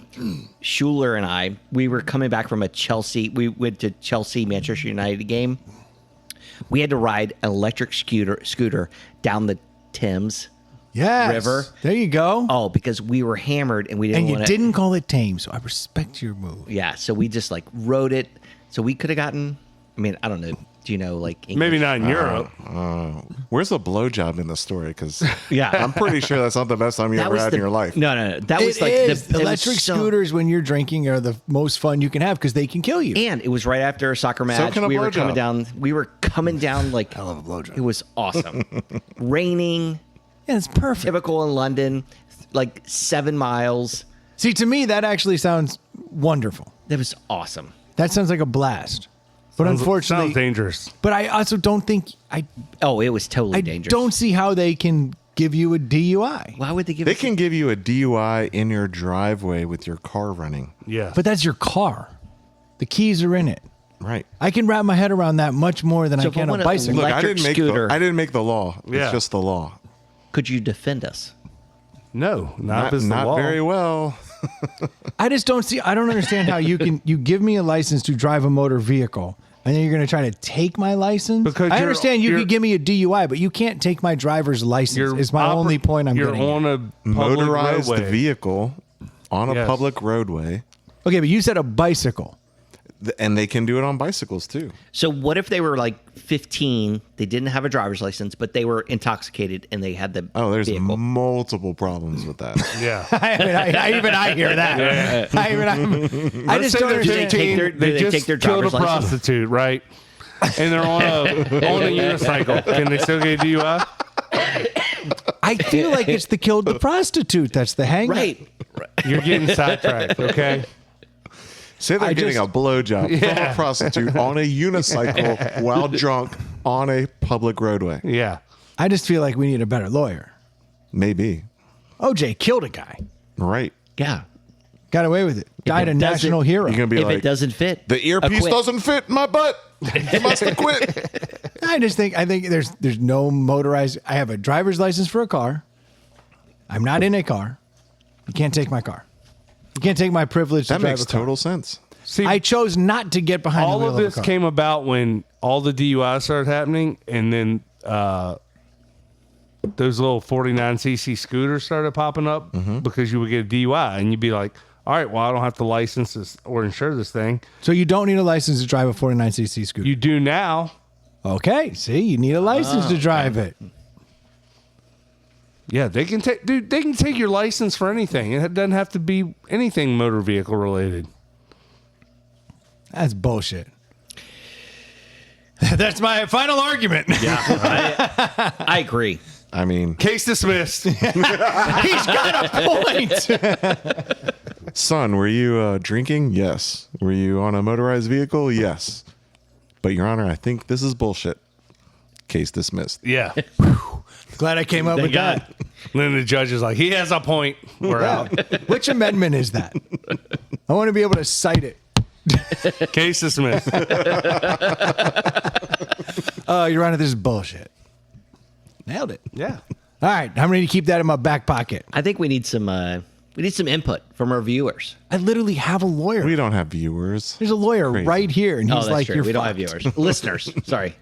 Schuler and I, we were coming back from we went to Chelsea, Manchester United game. We had to ride an electric scooter down the Thames Yes. River. There you go. Oh, because we were hammered and we didn't and you want didn't call it tame, so I respect your move. Yeah, so we just like rode it. So we could have gotten, I mean, I don't know. Do you know like English? Maybe not in Europe. Where's the blowjob in the story? Because Yeah. I'm pretty sure that's not the best time you ever had in your life. No. That was It like is. it was Electric so- scooters when you're drinking are the most fun you can have because they can kill you. And it was right after a soccer match. can a We were blowjob. coming down like I love a blowjob. it was awesome. Raining, Yeah, it's perfect. typical in London, like 7 miles. See, to me, that actually sounds wonderful. That was awesome. That sounds like a blast. But Sounds unfortunately, dangerous. but I also don't think Oh, it was totally I dangerous. don't see how they can give you a DUI. Why would they give They us can give you a DUI in your driveway with your car running. Yeah. But that's your car. The keys are in it. Right. I can wrap my head around that much more than So I if I can a want a bicycle. Look, electric scooter. I didn't make the law. Yeah. It's just the law. Could you defend us? no, not Not, if it's the not law. very well. I just don't see. I don't understand how you give me a license to drive a motor vehicle, and then you're going to try to take my license. Because I you're- understand you you're- could give me a DUI, but you can't take my driver's license. Is my only point I'm You're getting. on at. a public Motorized roadway. vehicle on a Yes. public roadway. Okay, but you said a bicycle. And they can do it on bicycles too. So what if they were like 15, they didn't have a driver's license, but they were intoxicated and they had the Oh, there's vehicle? multiple problems with that. Yeah. I hear that. I Let's just say don't they're understand. 15, Do they they just take their killed a driver's license? prostitute, right? And they're on a unicycle. Can they still get a DUI? I feel like it's the killed the prostitute. That's the hang. Right. You're getting sidetracked, okay? Say they're I getting just- a blowjob from a prostitute on a unicycle while drunk on a public roadway. Yeah. I just feel like we need a better lawyer. Maybe. OJ killed a guy. Right. Yeah. Got away with it. Died a it doesn't- national hero. You're going to be If like, it doesn't fit, the earpiece acquit. doesn't fit in my butt. You must have quit. I think there's no motorized. I have a driver's license for a car. I'm not in a car. You can't take my car. You can't take my privilege to That drive makes a car. total sense. See, I chose not to get behind the all wheel of of a this car. came about when all the DUIs started happening, and then those little 49cc scooters started popping up because you would get a DUI, and you'd be like, all right, well, I don't have to license this or insure this thing. So you don't need a license to drive a 49cc scooter. You do now. Okay, see, you need a license to drive it. Yeah, they can take, dude. They can take your license for anything. It doesn't have to be anything motor vehicle related. That's bullshit. That's my final argument. Yeah, I agree. I mean, Case dismissed. He's got a point. son, were you drinking? Yes. Were you on a motorized vehicle? Yes. But, Your Honor, I think this is bullshit. Case dismissed. Yeah. Glad I came up with that. Then the judge is like, he has a point. We're out. Which amendment is that? I want to be able to cite it. Case dismissed. Oh, Your Honor, this is bullshit. Nailed it. Yeah. All right, I'm ready to keep that in my back pocket. I think we need some input from our viewers. I literally have a lawyer. We don't have viewers. There's a lawyer Crazy. right here, and Oh, he's that's like, true. "You're We don't have fucked." viewers. Listeners. Sorry.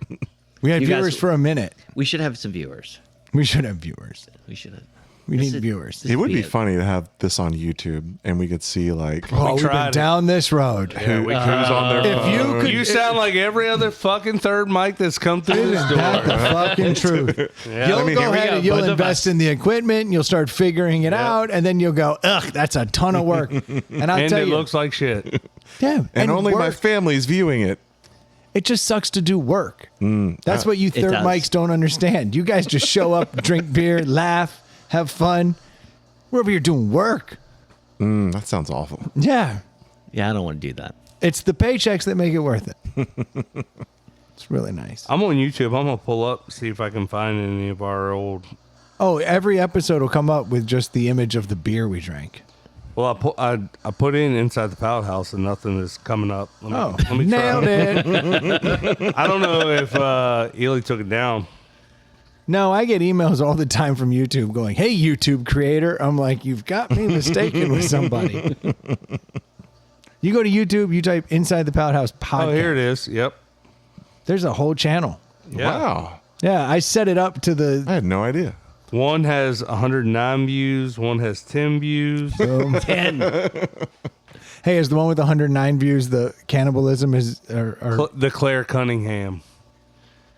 We had You guys- viewers for a minute. We should have some viewers. We should have viewers. We should have. We This need is- viewers. this It would be it. funny to have this on YouTube and we could see like Oh, we've been tried it. down this road. who's on their If you phone. could, You sound like every other fucking third mic that's come through this that's the door. fucking truth. You'll I mean, go here we ahead go, and you'll both of invest us. in the equipment. You'll start figuring it out, and then you'll go, "Ugh, that's a ton of work." And I'll And tell it you, looks like shit. yeah, and only my work. family's viewing it. It just sucks to do work. That's what you It third does. mics don't understand. You guys just show up, drink beer, laugh, have fun. We're over here doing work. That sounds awful. Yeah. Yeah, I don't want to do that. It's the paychecks that make it worth it. It's really nice. I'm on YouTube. I'm going to pull up, see if I can find any of our old. Oh, every episode will come up with just the image of the beer we drank. Well, I put in Inside the Pallet House and nothing is coming up. Let me nailed try. it. I don't know if Ely took it down. No, I get emails all the time from YouTube going, "Hey, YouTube creator." I'm like, you've got me mistaken with somebody. You go to YouTube, you type Inside the Pallet House podcast. Oh, here it is. Yep. There's a whole channel. Yeah. Wow. Yeah, I set it up to I the... had no idea. One has 109 views. One has 10 views. 10. Hey, is the one with 109 views the cannibalism is... The Claire Cunningham.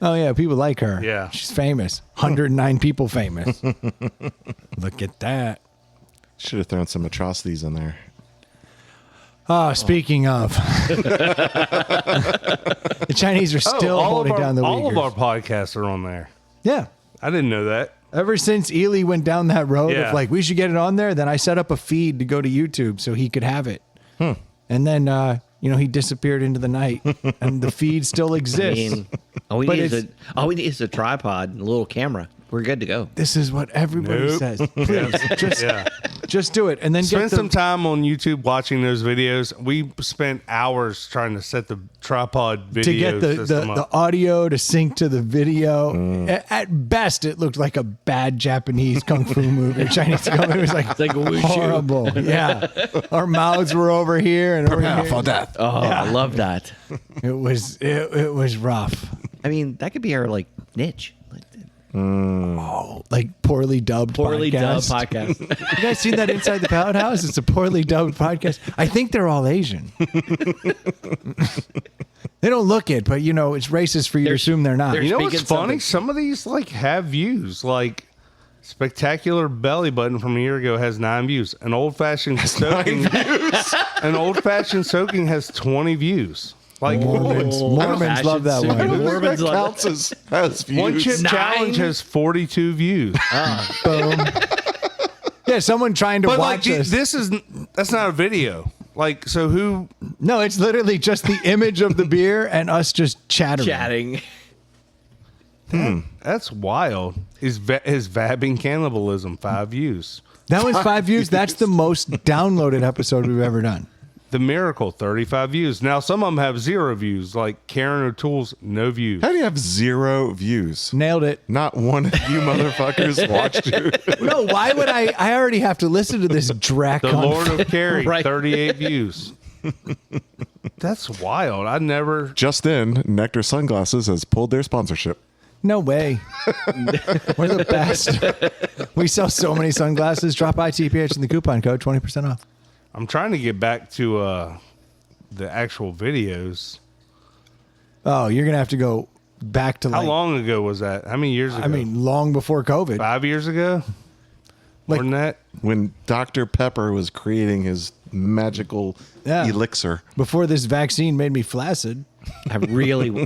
Oh, yeah, people like her. Yeah. She's famous. 109 people famous. Look at that. Should have thrown some atrocities in there. Oh, speaking of... the Chinese are still holding down the Uyghurs. All of our podcasts are on there. Yeah. I didn't know that. Ever since Ely went down that road Yeah. of like, we should get it on there, then I set up a feed to go to YouTube so he could have it. And then, he disappeared into the night and the feed still I exists. mean, all we But need is a tripod and a little camera. We're good to go. This is what everybody Nope. says. Please, Yeah. just do it. And then Spend get the, some time on YouTube watching those videos. We spent hours trying to set the tripod video to get system the up. audio to sync to the video. At best, it looked like a bad Japanese kung fu movie. Chinese kung fu movie. It was like, like a wushu. horrible. Yeah. Our mouths were over here and over here. death. Oh, I love that. It was rough. I mean, that could be our niche. Like poorly dubbed Poorly dubbed podcast. podcast. You guys seen that Inside the Pallet House? It's a poorly dubbed podcast. I think they're all Asian. They don't look it, but it's racist for you to assume they're not. You know what's speaking funny? something. Some of these have views. Like Spectacular Belly Button from a year ago has 9 views. An old fashioned soaking has 20 views. Like Mormons love that Old-fashioned one. soup. Mormons love counts as views. One Chip 9? Challenge has 42 views. Boom. Yeah, someone trying to But like watch this. that's not a video. Like, so who? No, it's literally just the image of the beer and us just chattering. That's wild. Is vabbing cannibalism 5 views? That was 5 views. That's the most downloaded episode we've ever done. The Miracle 35 views. Now some of them have 0 views. Like Karen O'Toole's no views. How do you have 0 views? Nailed it. Not one of you motherfuckers watched you. No, why would I? I already have to listen to this drac. The Lord of Carey, Right. 38 views. That's wild. I never. Just in, Nectar Sunglasses has pulled their sponsorship. No way. We're the best. We sell so many sunglasses. Drop ITPH in the coupon code, 20% off. I'm trying to get back to the actual videos. Oh, you're going to have to go back to How long ago was that? How many years ago? I mean, long before COVID. 5 years ago? Like- More than that? When Dr. Pepper was creating his magical elixir. Before this vaccine made me flaccid. I really,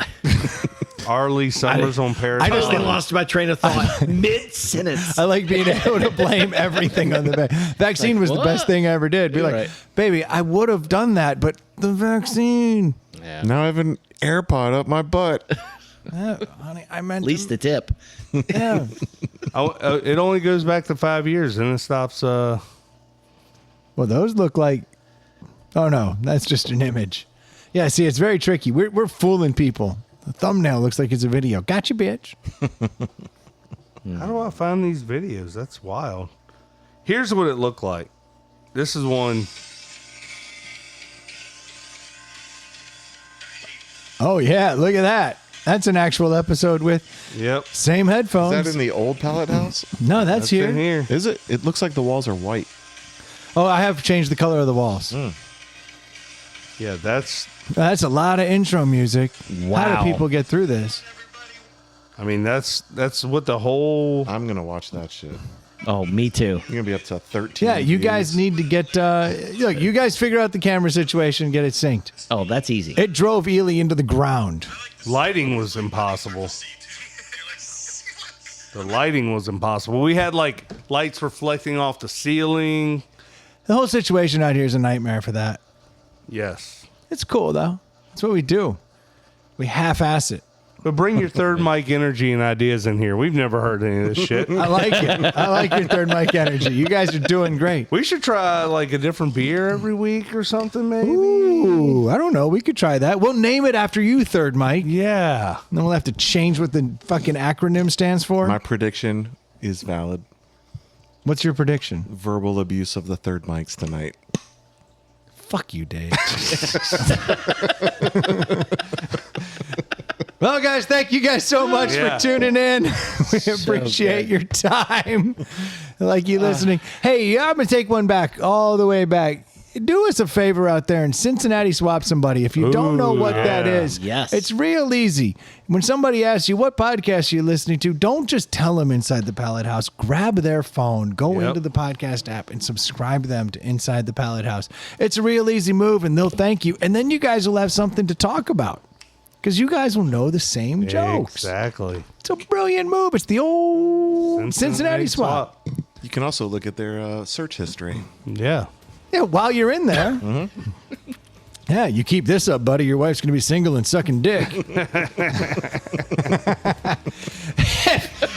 Arlie Summers on Paris. I just lost my train of thought mid sentence. I like being able to blame everything on the vaccine. Was the best thing I ever did. Be like, Right. baby, I would have done that, but the vaccine. Now I have an AirPod up my butt. Honey, I meant At least the tip. yeah. It only goes back to 5 years and it stops. Well, those look like. Oh no, that's just an image. Yeah, see, it's very tricky. We're fooling people. The thumbnail looks like it's a video. Gotcha, bitch. How do I find these videos? That's wild. Here's what it looked like. This is one. Oh yeah, look at that. That's an actual episode with Yep. same Is headphones. that in the old pallet house? No, that's In here. here. Is it? It looks like the walls are white. Oh, I have changed the color of the walls. Yeah, that's. That's a lot of intro music. How Wow. do people get through this? I mean, that's what the whole. I'm going to watch that shit. Oh, me too. You're going to be up to 13. Yeah, you views. guys need to get. Look, you guys figure out the camera situation and get it synced. Oh, that's easy. It drove Ely into the ground. Lighting was impossible. The lighting was impossible. We had like lights reflecting off the ceiling. The whole situation out here is a nightmare for that. Yes. It's cool though. That's what we do. We half-ass it. But bring your third mic energy and ideas in here. We've never heard any of this shit. I like it. I like your third mic energy. You guys are doing great. We should try like a different beer every week or something, maybe. Ooh, I don't know. We could try that. We'll name it after you, third mic. Yeah. Then we'll have to change what the fucking acronym stands for. My prediction is valid. What's your prediction? Verbal abuse of the third mics tonight. Fuck you, Dave. Well, guys, thank you guys so much for tuning in. We appreciate your time. Like you listening. Hey, I'm going to take one back, all the way back. Do us a favor out there in Cincinnati, swap somebody. If you don't know what that is, it's real easy. When somebody asks you what podcast you're listening to, don't just tell them Inside the Pallet House. Grab their phone, go into the podcast app, and subscribe them to Inside the Pallet House. It's a real easy move, and they'll thank you. And then you guys will have something to talk about because you guys will know the same jokes. Exactly. It's a brilliant move. It's the old Cincinnati swap. You can also look at their search history. Yeah. Yeah, while you're in there. Yeah, you keep this up, buddy. Your wife's going to be single and sucking dick.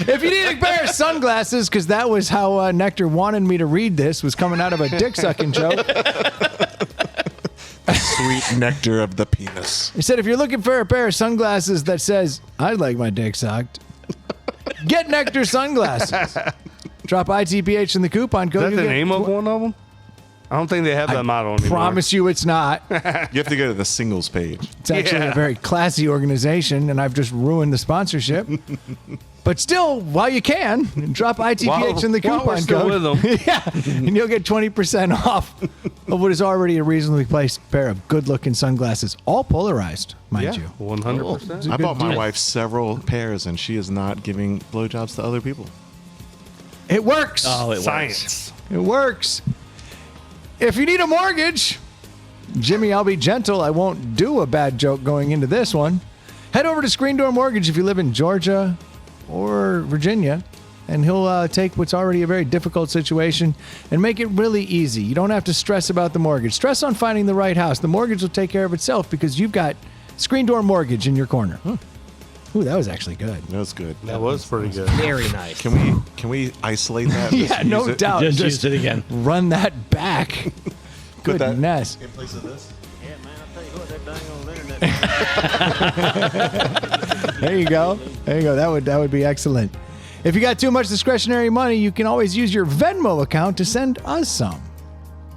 If you need a pair of sunglasses, because that was how Nectar wanted me to read this, was coming out of a dick-sucking joke. Sweet nectar of the penis. He said, if you're looking for a pair of sunglasses that says, I'd like my dick sucked, get Nectar sunglasses. Drop ITPH in the coupon code. Is that the name of one of them? I don't think they have that model anymore. Promise you it's not. You have to go to the singles page. It's actually a very classy organization, and I've just ruined the sponsorship. But still, while you can, drop ITPH in the while we're coupon still code. with them. Yeah, and you'll get 20% off of what is already a reasonably priced pair of good-looking sunglasses, all polarized, mind you. 100%. I bought my wife several pairs, and she is not giving blowjobs to other people. It works. Oh, it Science. It works. If you need a mortgage, Jimmy, I'll be gentle. I won't do a bad joke going into this one. Head over to Screen Door Mortgage if you live in Georgia or Virginia, and he'll take what's already a very difficult situation and make it really easy. You don't have to stress about the mortgage. Stress on finding the right house. The mortgage will take care of itself because you've got Screen Door Mortgage in your corner. Ooh, that was actually good. That was good. That was pretty good. Very nice. Can we isolate that? Yeah, no doubt. Just use it again. Run that back. Put that Goodness. in place of this. Yeah, man, I'll tell you what, that dang old internet. There you go. There you go. That would be excellent. If you got too much discretionary money, you can always use your Venmo account to send us some.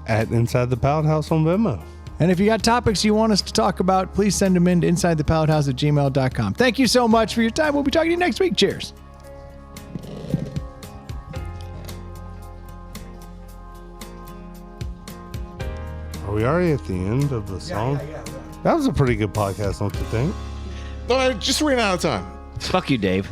At Inside the Pallet House on Venmo. And if you got topics you want us to talk about, please send them in to insidethepallethouse@gmail.com. Thank you so much for your time. We'll be talking to you next week. Cheers. Are we already at the end of the song? That was a pretty good podcast, don't you think? No, I just ran out of time. Fuck you, Dave.